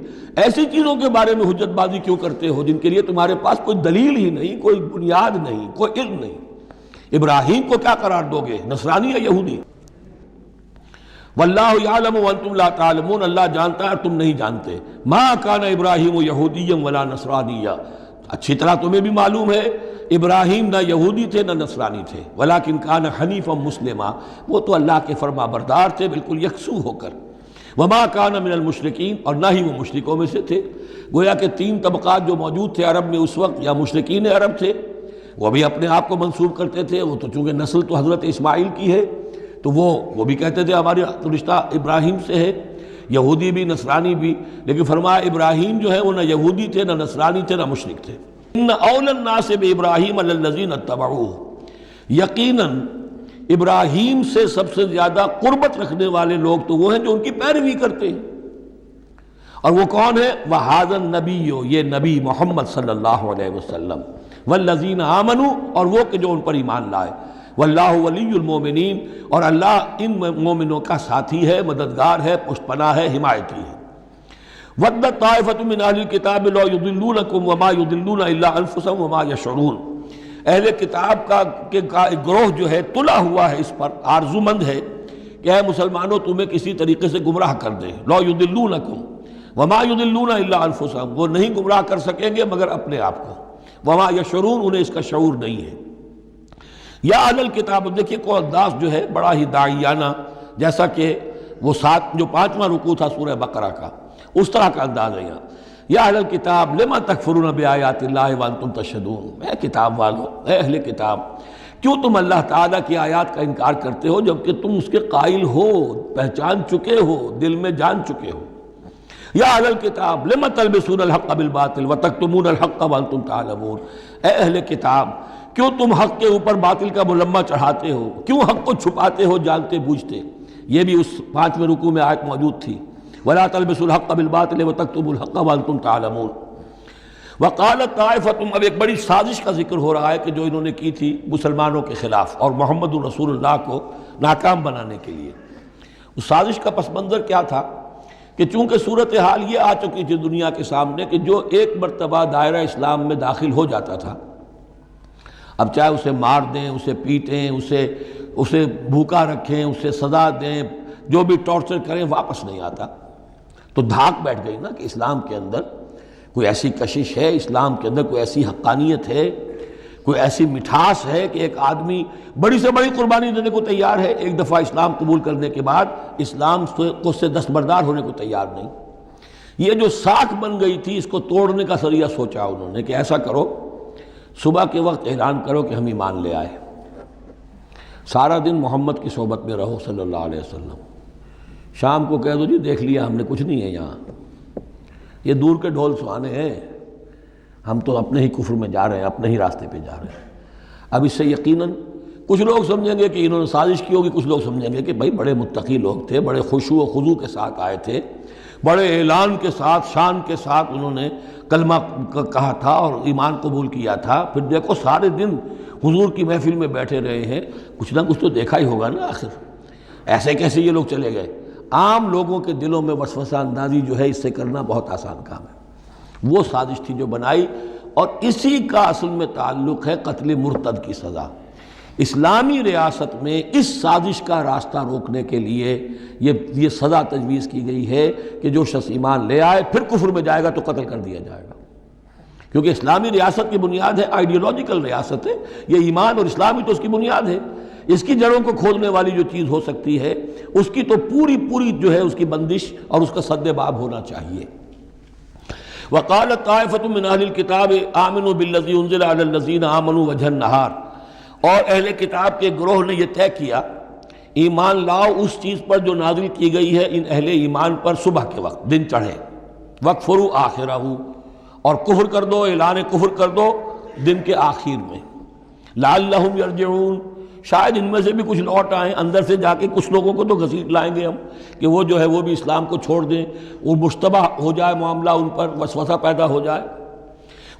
ایسی چیزوں کے بارے میں حجت بازی کیوں کرتے ہو جن کے لیے تمہارے پاس کوئی دلیل ہی نہیں، کوئی بنیاد نہیں، کوئی علم نہیں. ابراہیم کو کیا قرار دو گے، نصرانی یا یہودی؟ واللہ یعلم وانتم لا تعلمون، اللہ جانتا ہے تم نہیں جانتے. ما کان ابراہیم یہودیا ولا نصرانیا، اچھی طرح تمہیں بھی معلوم ہے ابراہیم نہ یہودی تھے نہ نصرانی تھے، ولیکن کان حنیفا مسلما، وہ تو اللہ کے فرما بردار تھے بالکل یکسو ہو کر. وما کان من المشرکین، اور نہ ہی وہ مشرکوں میں سے تھے. گویا کہ 3 طبقات جو موجود تھے عرب میں اس وقت، یا مشرکین عرب تھے، وہ بھی اپنے آپ کو منسوب کرتے تھے، وہ تو چونکہ نسل تو حضرت اسماعیل کی ہے تو وہ بھی کہتے تھے ہمارا رشتہ ابراہیم سے ہے، یہودی بھی نصرانی بھی. لیکن فرمایا ابراہیم جو ہے وہ نہ یہودی تھے نہ نصرانی تھے نہ مشرک تھے. ان اول الناس بابراہیم الذین اتبعوہ، یقیناً ابراہیم سے سب سے زیادہ قربت رکھنے والے لوگ تو وہ ہیں جو ان کی پیروی کرتے ہیں. اور وہ کون ہے؟ وَهَذَا النَّبِيُّ، یہ نبی محمد صلی اللہ علیہ وسلم، وَالَّذِينَ آمَنُوا، اور وہ کہ جو ان پر ایمان لائے، وَاللَّهُ وَلِيُّ الْمُؤْمِنِينَ، اور اللہ ان مومنوں کا ساتھی ہے، مددگار ہے، پشت پناہ ہے، حمایتی ہے۔ وَدَّتْ طَائِفَةٌ مِّنْ أَهْلِ الْكِتَابِ لَوْ يُضِلُّونَكُمْ وَمَا يُضِلُّونَ إِلَّا أَنفُسَهُمْ وَمَا يَشْعُرُونَ، اہل کتاب کا ایک گروہ جو ہے تلا ہوا ہے، اس پر آرزو مند ہے کہ اے مسلمانوں تمہیں کسی طریقے سے گمراہ کر دیں۔ لَوْ يُضِلُّونَكُمْ وَمَا يُضِلُّونَ إِلَّا أَنفُسَهُمْ، وہ نہیں گمراہ کر سکیں گے مگر اپنے آپ کو، وَمَا يَشْعُرُونَ، انہیں اس کا شعور نہیں ہے۔ یا اہل الکتاب، دیکھیے کو انداز جو ہے بڑا ہی داعیانہ، جیسا کہ وہ جو 5واں رکوع تھا سورہ بقرہ کا، اس طرح کا انداز ہے یہاں۔ یا اہل الکتاب لما تکفرون بآیات اللہ وانتم تشہدون، اے کتاب والو، اے اہل کتاب، کیوں تم اللہ تعالیٰ کی آیات کا انکار کرتے ہو جبکہ تم اس کے قائل ہو، پہچان چکے ہو، دل میں جان چکے ہو۔ یا اہل الکتاب لما تلبسون الحق بالباطل وتکتمون الحق وانتم تعلمون، اے اہل کتاب کیوں تم حق کے اوپر باطل کا ملمہ چڑھاتے ہو، کیوں حق کو چھپاتے ہو جانتے بوجھتے۔ یہ بھی اس 5ویں رکوع میں آیت موجود تھی، ولا تلبسوا الحق بالباطل وتکتموا الحق وانتم تعلمون۔ وقالت طائفۃ، اب ایک بڑی سازش کا ذکر ہو رہا ہے کہ جو انہوں نے کی تھی مسلمانوں کے خلاف اور محمد رسول اللہ کو ناکام بنانے کے لیے۔ اس سازش کا پس منظر کیا تھا کہ چونکہ صورتحال یہ آ چکی تھی دنیا کے سامنے کہ جو ایک مرتبہ دائرہ اسلام میں داخل ہو جاتا تھا، اب چاہے اسے مار دیں، اسے پیٹیں، اسے بھوکا رکھیں، اسے سزا دیں، جو بھی ٹارچر کریں، واپس نہیں آتا۔ تو دھاک بیٹھ گئی نا کہ اسلام کے اندر کوئی ایسی کشش ہے، اسلام کے اندر کوئی ایسی حقانیت ہے، کوئی ایسی مٹھاس ہے کہ ایک آدمی بڑی سے بڑی قربانی دینے کو تیار ہے ایک دفعہ اسلام قبول کرنے کے بعد، اسلام کو سے دستبردار ہونے کو تیار نہیں۔ یہ جو ساکھ بن گئی تھی اس کو توڑنے کا ذریعہ سوچا انہوں نے کہ ایسا کرو، صبح کے وقت اعلان کرو کہ ہم ایمان لے آئے، سارا دن محمد کی صحبت میں رہو صلی اللہ علیہ وسلم، شام کو کہہ دو جی دیکھ لیا ہم نے، کچھ نہیں ہے یہاں، یہ دور کے ڈھول سہانے ہیں، ہم تو اپنے ہی کفر میں جا رہے ہیں، اپنے ہی راستے پہ جا رہے ہیں۔ اب اس سے یقیناً کچھ لوگ سمجھیں گے کہ انہوں نے سازش کی ہوگی، کچھ لوگ سمجھیں گے کہ بھائی بڑے متقی لوگ تھے، بڑے خشوع و خضوع کے ساتھ آئے تھے، بڑے اعلان کے ساتھ، شان کے ساتھ انہوں نے کلمہ کہا تھا اور ایمان قبول کیا تھا، پھر دیکھو سارے دن حضور کی محفل میں بیٹھے رہے ہیں، کچھ نہ کچھ تو دیکھا ہی ہوگا نا آخر، ایسے کیسے یہ لوگ چلے گئے۔ عام لوگوں کے دلوں میں وسوسہ اندازی جو ہے اس سے کرنا بہت آسان کام ہے، وہ سازش تھی جو بنائی، اور اسی کا اصل میں تعلق ہے قتل مرتد کی سزا۔ اسلامی ریاست میں اس سازش کا راستہ روکنے کے لیے یہ سزا تجویز کی گئی ہے کہ جو شخص ایمان لے آئے پھر کفر میں جائے گا تو قتل کر دیا جائے گا، کیونکہ اسلامی ریاست کی بنیاد ہے، آئیڈیولوجیکل ریاست ہے یہ، ایمان اور اسلامی تو اس کی بنیاد ہے، اس کی جڑوں کو کھودنے والی جو چیز ہو سکتی ہے اس کی تو پوری جو ہے اس کی بندش اور اس کا سد باب ہونا چاہیے۔ وقالت طائفۃ من اہل الکتاب آمنوا بالذی انزل علی الذین آمنوا وجہ النہار، اور اہل کتاب کے گروہ نے یہ طے کیا ایمان لاؤ اس چیز پر جو نازل کی گئی ہے ان اہل ایمان پر صبح کے وقت، دن چڑھے، وَاکْفُرُوا آخِرَہُ، اور کفر کر دو، اعلان کفر کر دو دن کے آخر میں، لعلہم یرجعون، شاید ان میں سے بھی کچھ لوٹ آئیں، اندر سے جا کے کچھ لوگوں کو تو گھسیٹ لائیں گے ہم کہ وہ جو ہے وہ بھی اسلام کو چھوڑ دیں، وہ مشتبہ ہو جائے معاملہ، ان پر وسوسہ پیدا ہو جائے۔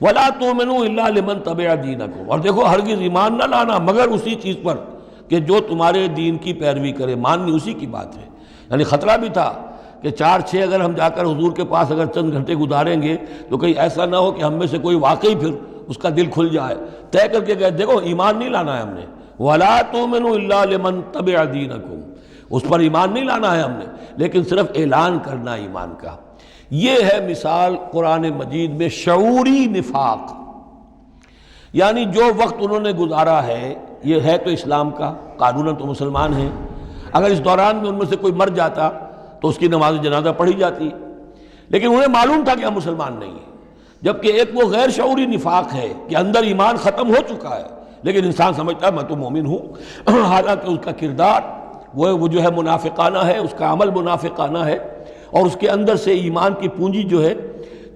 وَلَا تُؤْمِنُوا إِلَّا لِمَنْ تَبِعَ دِينَكُمْ، اور دیکھو ہرگز ایمان نہ لانا مگر اسی چیز پر کہ جو تمہارے دین کی پیروی کرے، ماننی اسی کی بات ہے۔ یعنی خطرہ بھی تھا کہ 4-6 اگر ہم جا کر حضور کے پاس اگر چند گھنٹے گزاریں گے تو کہیں ایسا نہ ہو کہ ہم میں سے کوئی واقعی پھر اس کا دل کھل جائے، طے کر کے گئے دیکھو ایمان نہیں لانا ہے ہم نے، وَلَا تُؤْمِنُوا إِلَّا لِمَنْ تَبِعَ دِينَكُمْ، اس پر ایمان نہیں لانا ہے ہم نے، لیکن صرف اعلان کرنا ایمان کا۔ یہ ہے مثال قرآن مجید میں شعوری نفاق، یعنی جو وقت انہوں نے گزارا ہے یہ ہے تو اسلام کا، قانوناً تو مسلمان ہیں، اگر اس دوران میں ان میں سے کوئی مر جاتا تو اس کی نماز جنازہ پڑھی جاتی، لیکن انہیں معلوم تھا کہ ہم مسلمان نہیں ہیں، جبکہ ایک وہ غیر شعوری نفاق ہے کہ اندر ایمان ختم ہو چکا ہے لیکن انسان سمجھتا ہے میں تو مومن ہوں، حالانکہ اس کا کردار وہ جو ہے منافقانہ ہے، اس کا عمل منافقانہ ہے، اور اس کے اندر سے ایمان کی پونجی جو ہے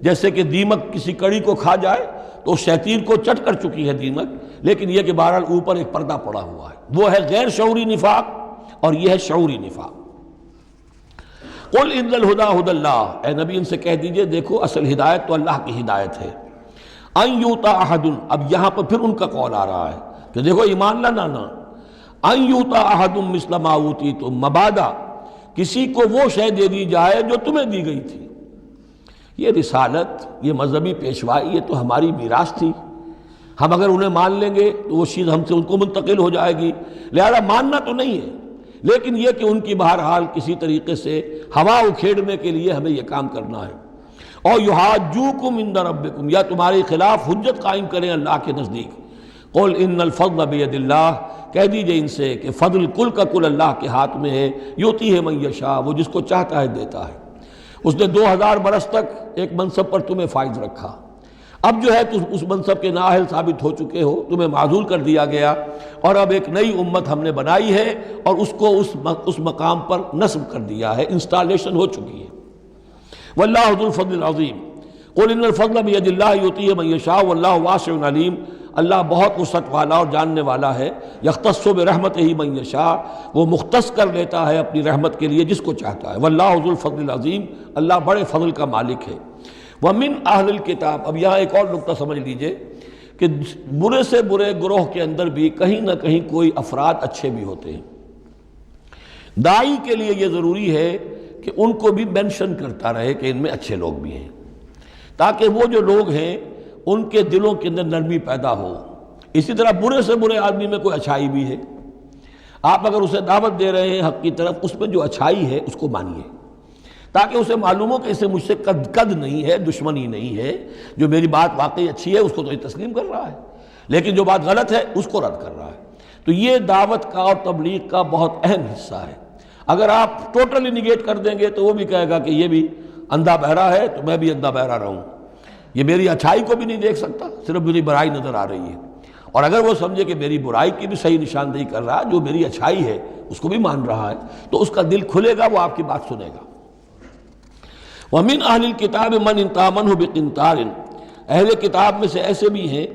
جیسے کہ دیمک کسی کڑی کو کھا جائے تو اس شیطین کو چٹ کر چکی ہے دیمک، لیکن یہ کہ بہرحال اوپر ایک پردہ پڑا ہوا ہے، وہ ہے غیر شعوری نفاق اور یہ ہے شعوری نفاق۔ قل ان الہدی ھدی اللہ، اے نبی ان سے کہہ دیجئے دیکھو اصل ہدایت تو اللہ کی ہدایت ہے۔ ان یؤتی احد، اب یہاں پر پھر ان کا قول آ رہا ہے کہ دیکھو ایمان لانا نا، ان یؤتی احد مثل ما اوتیتم، مبادا کسی کو وہ شے دے دی جائے جو تمہیں دی گئی تھی۔ یہ رسالت، یہ مذہبی پیشوائی، یہ تو ہماری میراث تھی، ہم اگر انہیں مان لیں گے تو وہ چیز ہم سے ان کو منتقل ہو جائے گی، لہذا ماننا تو نہیں ہے، لیکن یہ کہ ان کی بہرحال کسی طریقے سے ہوا اکھیڑنے کے لیے ہمیں یہ کام کرنا ہے۔ اور یحاجوکم عند ربکم، یا تمہارے خلاف حجت قائم کریں اللہ کے نزدیک۔ قل ان الفضل بید اللہ، کہہ دیجئے ان سے کہ فضل کل کا کل اللہ کے ہاتھ میں ہے، یؤتی ہے من یشاء، وہ جس کو چاہتا ہے دیتا ہے۔ اس نے 2000 برس تک ایک منصب پر تمہیں فائز رکھا، اب جو ہے تم اس منصب کے نااہل ثابت ہو چکے ہو، تمہیں معزول کر دیا گیا، اور اب ایک نئی امت ہم نے بنائی ہے اور اس کو اس مقام پر نصب کر دیا ہے، انسٹالیشن ہو چکی ہے۔ واللہ ذو الفضل العظیم، قل ان الفضل بید اللہ یؤتیہ من یشاء واللہ واسع علیم، اللہ بہت وسعت والا اور جاننے والا ہے۔ یختص برحمتہ من یشاء، وہ مختص کر لیتا ہے اپنی رحمت کے لیے جس کو چاہتا ہے۔ واللہ ذو الفضل العظیم، اللہ بڑے فضل کا مالک ہے۔ ومن اہل الکتاب، اب یہاں ایک اور نقطہ سمجھ لیجئے کہ برے سے برے گروہ کے اندر بھی کہیں نہ کہیں کوئی افراد اچھے بھی ہوتے ہیں۔ داعی کے لیے یہ ضروری ہے کہ ان کو بھی مینشن کرتا رہے کہ ان میں اچھے لوگ بھی ہیں، تاکہ وہ جو لوگ ہیں ان کے دلوں کے اندر نرمی پیدا ہو۔ اسی طرح برے سے برے آدمی میں کوئی اچھائی بھی ہے، آپ اگر اسے دعوت دے رہے ہیں حق کی طرف، اس میں جو اچھائی ہے اس کو مانیے، تاکہ اسے معلوم ہو کہ اسے مجھ سے قد نہیں ہے، دشمنی نہیں ہے، جو میری بات واقعی اچھی ہے اس کو تو یہ تسلیم کر رہا ہے، لیکن جو بات غلط ہے اس کو رد کر رہا ہے۔ تو یہ دعوت کا اور تبلیغ کا بہت اہم حصہ ہے۔ اگر آپ ٹوٹلی نگیٹ کر دیں گے تو وہ بھی کہے گا کہ یہ بھی اندھا بہرا ہے تو میں بھی اندھا بہرا رہوں، یہ میری اچھائی کو بھی نہیں دیکھ سکتا، صرف میری برائی نظر آ رہی ہے۔ اور اگر وہ سمجھے کہ میری برائی کی بھی صحیح نشاندہی کر رہا ہے، جو میری اچھائی ہے اس کو بھی مان رہا ہے، تو اس کا دل کھلے گا، وہ آپ کی بات سنے گا۔ وَمِنْ أَهْلِ الْكِتَابِ مَنْ إِنْ تَأْمَنْهُ بِقِنْطَارٍ، اہل کتاب میں سے ایسے بھی ہیں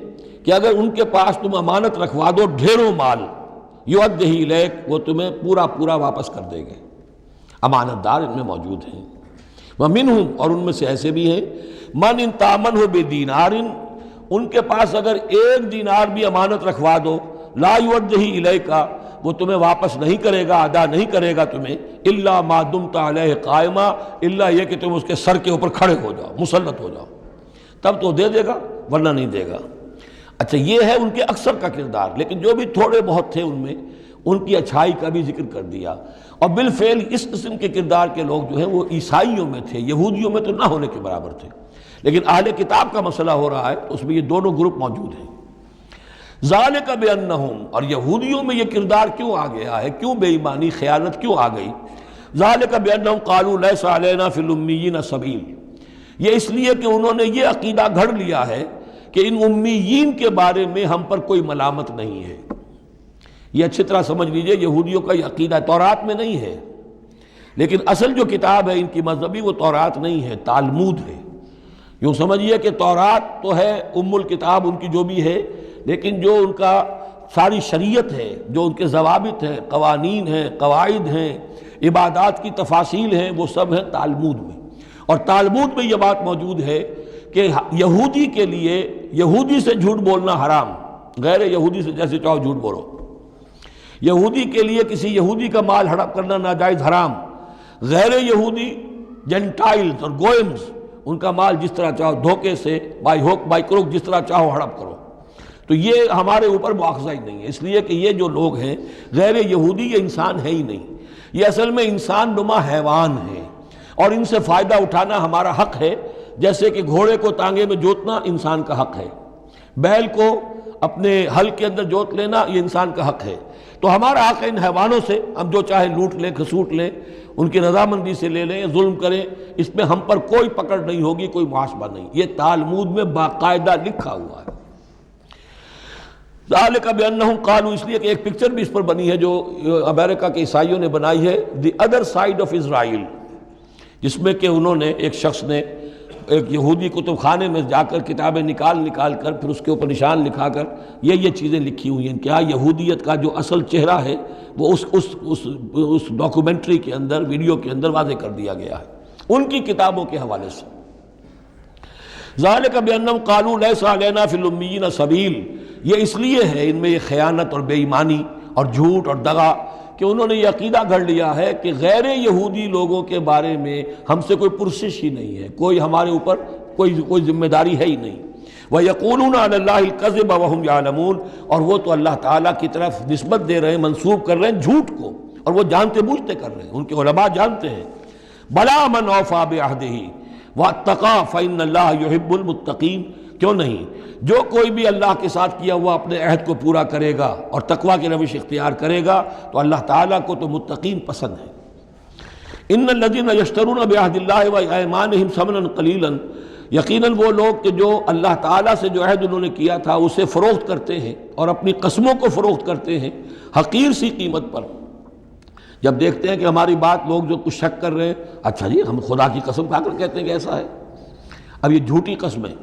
کہ اگر ان کے پاس تم امانت رکھوا دو ڈھیروں مال، یؤدیہ الیک، وہ تمہیں پورا پورا واپس کر دیں گے۔ امانت دار ان میں موجود ہیں۔ وَمِنْهُمْ، اور ان میں سے ایسے بھی ہیں، مَنْ إِنْ تَأْمَنْهُ بِدِینَارٍ، ان کے پاس اگر 1 دینار بھی امانت رکھوا دو، لا یؤدیہ الیک، وہ تمہیں واپس نہیں کرے گا، ادا نہیں کرے گا تمہیں، الا ما دمت علیہ قائما، الا یہ کہ تم اس کے سر کے اوپر کھڑے ہو جاؤ، مسلط ہو جاؤ، تب تو دے دے گا ورنہ نہیں دے گا۔ اچھا، یہ ہے ان کے اکثر کا کردار، لیکن جو بھی تھوڑے بہت تھے ان میں ان کی اچھائی کا بھی ذکر کر دیا۔ اور بالفعل اس قسم کے کردار کے لوگ جو ہیں وہ عیسائیوں میں تھے، یہودیوں میں تو نہ ہونے کے برابر تھے، لیکن اہل کتاب کا مسئلہ ہو رہا ہے تو اس میں یہ دونوں گروپ موجود ہیں۔ ذالک بانہم، اور یہودیوں میں یہ کردار کیوں آ گیا ہے، کیوں بے ایمانی خیانت کیوں آ گئی؟ ذالک بانہم قالوا لیس علینا فی الامیین سبیل، یہ اس لیے کہ انہوں نے یہ عقیدہ گھڑ لیا ہے کہ ان امیین کے بارے میں ہم پر کوئی ملامت نہیں ہے۔ یہ اچھی طرح سمجھ لیجئے، یہودیوں کا یہ عقیدہ تورات میں نہیں ہے، لیکن اصل جو کتاب ہے ان کی مذہبی وہ تورات نہیں ہے، تالمود ہے۔ یوں سمجھیے کہ تورات تو ہے ام الکتاب ان کی جو بھی ہے، لیکن جو ان کا ساری شریعت ہے، جو ان کے ضوابط ہیں، قوانین ہیں، قواعد ہیں، عبادات کی تفاصیل ہیں، وہ سب ہیں تالمود میں۔ اور تالمود میں یہ بات موجود ہے کہ یہودی کے لیے یہودی سے جھوٹ بولنا حرام، غیر یہودی سے جیسے چاہو جھوٹ بولو۔ یہودی کے لیے کسی یہودی کا مال ہڑپ کرنا ناجائز حرام، غیر یہودی جنٹائلز اور گوئمز ان کا مال جس طرح چاہو دھوکے سے، بائی ہوک بائی کروک، جس طرح چاہو ہڑپ کرو۔ تو یہ ہمارے اوپر مواخذہ ہی نہیں ہے، اس لیے کہ یہ جو لوگ ہیں غیر یہودی، یہ انسان ہے ہی نہیں، یہ اصل میں انسان نما حیوان ہے، اور ان سے فائدہ اٹھانا ہمارا حق ہے، جیسے کہ گھوڑے کو تانگے میں جوتنا انسان کا حق ہے، بیل کو اپنے حل کے اندر جوت لینا یہ انسان کا حق ہے۔ تو ہمارا حق ہے ان حیوانوں سے ہم جو چاہے لوٹ لیں، کھسوٹ لیں، ان کی رضامندی سے لے لیں، ظلم کریں، اس میں ہم پر کوئی پکڑ نہیں ہوگی، کوئی محاسبہ نہیں۔ یہ تالمود میں باقاعدہ لکھا ہوا ہے۔ ذالک بانہم قالوا، اس لیے کہ ایک پکچر بھی اس پر بنی ہے جو امریکہ کے عیسائیوں نے بنائی ہے، the other side of Israel, جس میں کہ انہوں نے ایک شخص نے ایک یہودی کتب خانے میں جا کر کتابیں نکال کر پھر اس کے اوپر نشان لکھا کر یہ چیزیں لکھی ہوئی ہیں. کیا یہودیت کا جو اصل چہرہ ہے وہ اس ڈاکومنٹری کے اندر، ویڈیو کے اندر واضح کر دیا گیا ہے ان کی کتابوں کے حوالے سے. ذالک بانہم قالوا لیس علینا فی الامیین سبیل، یہ اس لیے ہے ان میں یہ خیانت اور بے ایمانی اور جھوٹ اور دغا کہ انہوں نے یہ عقیدہ گھڑ لیا ہے کہ غیر یہودی لوگوں کے بارے میں ہم سے کوئی پرسش ہی نہیں ہے، کوئی ہمارے اوپر کوئی ذمہ داری ہے ہی نہیں. وَيَقُولُونَ عَلَى اللَّهِ الْكَذِبَ وَهُمْ يَعْلَمُونَ، اور وہ تو اللہ تعالیٰ کی طرف نسبت دے رہے ہیں، منسوب کر رہے ہیں جھوٹ کو، اور وہ جانتے بوجھتے کر رہے ہیں. ان کے علماء جانتے ہیں. بَلَا مَنْ أَوْفَىٰ بِعَهْدِهِ وَاتَّقَىٰ فَإِنَّ اللَّهَ يُحِبُّ الْمُتَّقِينَ، کیوں نہیں، جو کوئی بھی اللہ کے ساتھ کیا ہوا اپنے عہد کو پورا کرے گا اور تقویٰ کی روش اختیار کرے گا تو اللہ تعالیٰ کو تو متقین پسند ہے. ان الذین یشترون بعہد اللہ وایمانہم ثمنا قلیلا، یقیناً وہ لوگ کہ جو اللہ تعالیٰ سے جو عہد انہوں نے کیا تھا اسے فروخت کرتے ہیں اور اپنی قسموں کو فروخت کرتے ہیں حقیر سی قیمت پر. جب دیکھتے ہیں کہ ہماری بات لوگ جو کچھ شک کر رہے ہیں، اچھا جی ہم خدا کی قسم کھا کر کہتے ہیں کہ ایسا ہے. اب یہ جھوٹی قسمیں.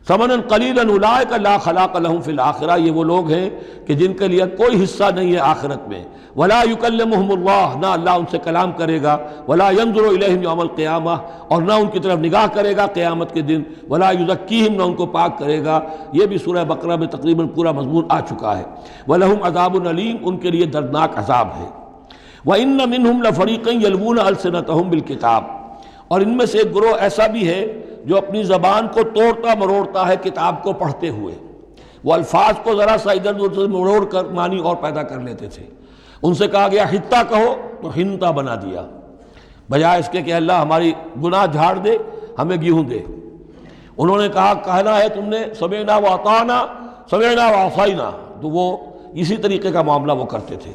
ثمنا قلیلا اولئک لا خلاق لهم فی الآخرہ، یہ وہ لوگ ہیں کہ جن کے لیے کوئی حصہ نہیں ہے آخرت میں. ولا یکلمہم اللہ، نہ اللہ ان سے کلام کرے گا. ولا ینظر الیہم یوم القیامہ، اور نہ ان کی طرف نگاہ کرے گا قیامت کے دن. ولا یزکیہم، نہ ان کو پاک کرے گا. یہ بھی سورہ بقرہ میں تقریباً پورا مضمون آ چکا ہے. ولہم عذاب علیم، ان کے لیے دردناک عذاب ہے. وَإِنَّ مِنْهُمْ لَفَرِيقًا يَلْوُونَ أَلْسِنَتَهُمْ بِالْكِتَابِ، اور ان میں سے ایک گروہ ایسا بھی ہے جو اپنی زبان کو توڑتا مروڑتا ہے کتاب کو پڑھتے ہوئے. وہ الفاظ کو ذرا سا ادھر ادھر سے مروڑ کر معنی اور پیدا کر لیتے تھے. ان سے کہا گیا حتہ کہو تو ہنتا بنا دیا، بجائے اس کے کہ اللہ ہماری گناہ جھاڑ دے، ہمیں گیہوں دے. انہوں نے کہنا ہے تم نے سمعنا واطعنا، سمعنا وعصینا، تو وہ اسی طریقے کا معاملہ وہ کرتے تھے.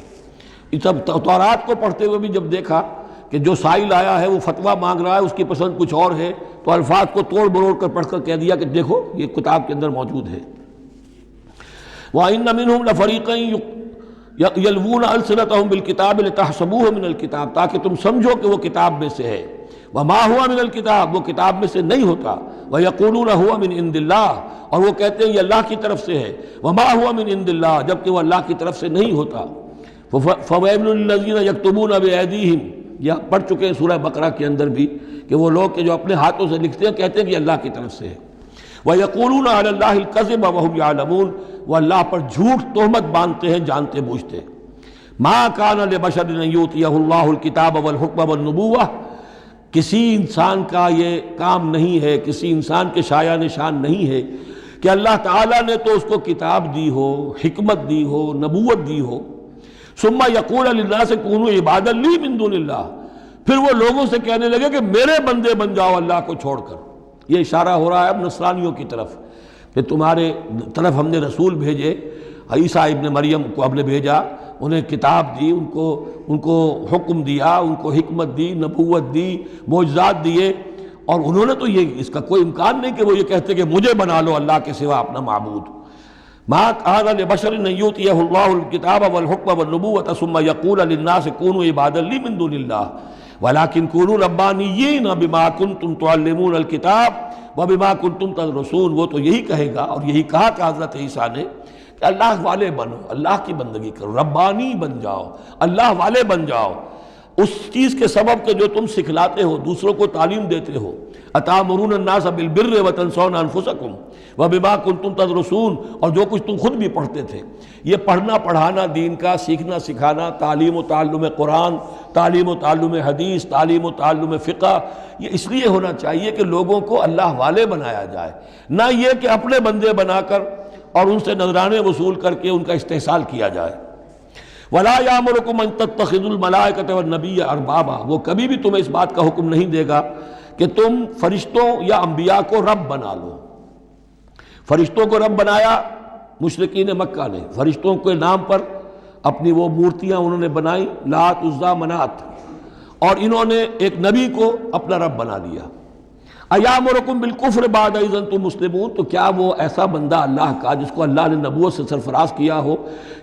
تورات کو پڑھتے ہوئے بھی جب دیکھا کہ جو سائل آیا ہے وہ فتویٰ مانگ رہا ہے، اس کی پسند کچھ اور ہے، تو الفاظ کو توڑ مروڑ کر پڑھ کر کہہ دیا کہ دیکھو یہ کتاب کے اندر موجود ہے. وَإِنَّ مِنْهُمْ لَفَرِيقًا يَلْوُونَ أَلْسِنَتَهُمْ بِالْكِتَابِ لِتَحْسَبُوهُ مِنَ الْكِتَابِ، تاکہ تم سمجھو کہ وہ کتاب میں سے ہے. وَمَا هُوَ مِنَ الْكِتَابِ، وہ کتاب میں سے نہیں ہوتا. وَيَقُولُونَ هُوَ مِنْ عِنْدِ اللَّهِ، اور وہ کہتے ہیں یہ اللہ کی طرف سے ہے. وَمَا هُوَ مِنْ عِنْدِ اللَّهِ، جبکہ وہ اللہ کی طرف سے نہیں ہوتا. فَوَيْلٌ لِّلَّذِينَ يَكْتُبُونَ بِأَيْدِيهِمْ، یہ پڑھ چکے ہیں سورہ بقرہ کے اندر بھی کہ وہ لوگ کہ جو اپنے ہاتھوں سے لکھتے ہیں کہتے ہیں کہ اللہ کی طرف سے ہے. وَيَقُولُونَ عَلَى اللَّهِ الْكَذِبَ وَهُمْ يَعْلَمُونَ، وہ اللہ پر جھوٹ تہمت باندھتے ہیں جانتے بوجھتے. مَا كَانَ لِبَشَرٍ أَن يُؤْتِيَهُ اللَّهُ الْكِتَابَ وَالْحُكْمَ وَالنُّبُوَّةَ، کسی انسان کا یہ کام نہیں ہے، کسی انسان کے شایع نشان نہیں ہے کہ اللہ تعالیٰ نے تو اس کو کتاب دی ہو، حکمت دی ہو، نبوت دی ہو. ثم یقول للناس کونوا عبادا لی من دون اللہ، پھر وہ لوگوں سے کہنے لگے کہ میرے بندے بن جاؤ اللہ کو چھوڑ کر. یہ اشارہ ہو رہا ہے اب نصرانیوں کی طرف کہ تمہارے طرف ہم نے رسول بھیجے، عیسیٰ ابن مریم کو ہم نے بھیجا، انہیں کتاب دی، ان کو حکم دیا، ان کو حکمت دی، نبوت دی، معجزات دیے، اور انہوں نے تو یہ اس کا کوئی امکان نہیں کہ وہ یہ کہتے کہ مجھے بنا لو اللہ کے سوا اپنا معبود. ما كان لبشر ان يؤتيه الله الكتاب والحكم والنبوة ثم يقول للناس كونوا عبادا لي من دون الله ولكن كونوا ربانيين بما كنتم تعلمون الكتاب وبما كنتم تدرسون. وہ تو یہی کہے گا، اور یہی کہا کہ حضرت عیسیٰ نے کہ اللہ والے بنو، اللہ کی بندگی کرو، ربانی بن جاؤ، اللہ والے بن جاؤ اس چیز کے سبب کہ جو تم سکھلاتے ہو، دوسروں کو تعلیم دیتے ہو. اتامرون الناس بالبر وتنسون انفسکم وبما کنتم تدرسون، اور جو کچھ تم خود بھی پڑھتے تھے. یہ پڑھنا پڑھانا دین کا، سیکھنا سکھانا، تعلیم و تعلم قرآن، تعلیم و تعلم حدیث، تعلیم و تعلم فقہ، یہ اس لیے ہونا چاہیے کہ لوگوں کو اللہ والے بنایا جائے، نہ یہ کہ اپنے بندے بنا کر اور ان سے نذرانے وصول کر کے ان کا استحصال کیا جائے. وَلَا يَأْمُرُكُمْ أَن تَتَّخِذُوا الْمَلَائِكَةَ وَالنَّبِيَّ أَرْبَابًا، وہ کبھی بھی تمہیں اس بات کا حکم نہیں دے گا کہ تم فرشتوں یا انبیاء کو رب بنا لو. فرشتوں کو رب بنایا مشرکین مکہ نے، فرشتوں کے نام پر اپنی وہ مورتیاں انہوں نے بنائی، لات، عزا، منات، اور انہوں نے ایک نبی کو اپنا رب بنا لیا. ایامرکم بالکفر بعد اذ انتم مسلمون، تو کیا وہ ایسا بندہ اللہ کا جس کو اللہ نے نبوت سے سرفراز کیا ہو،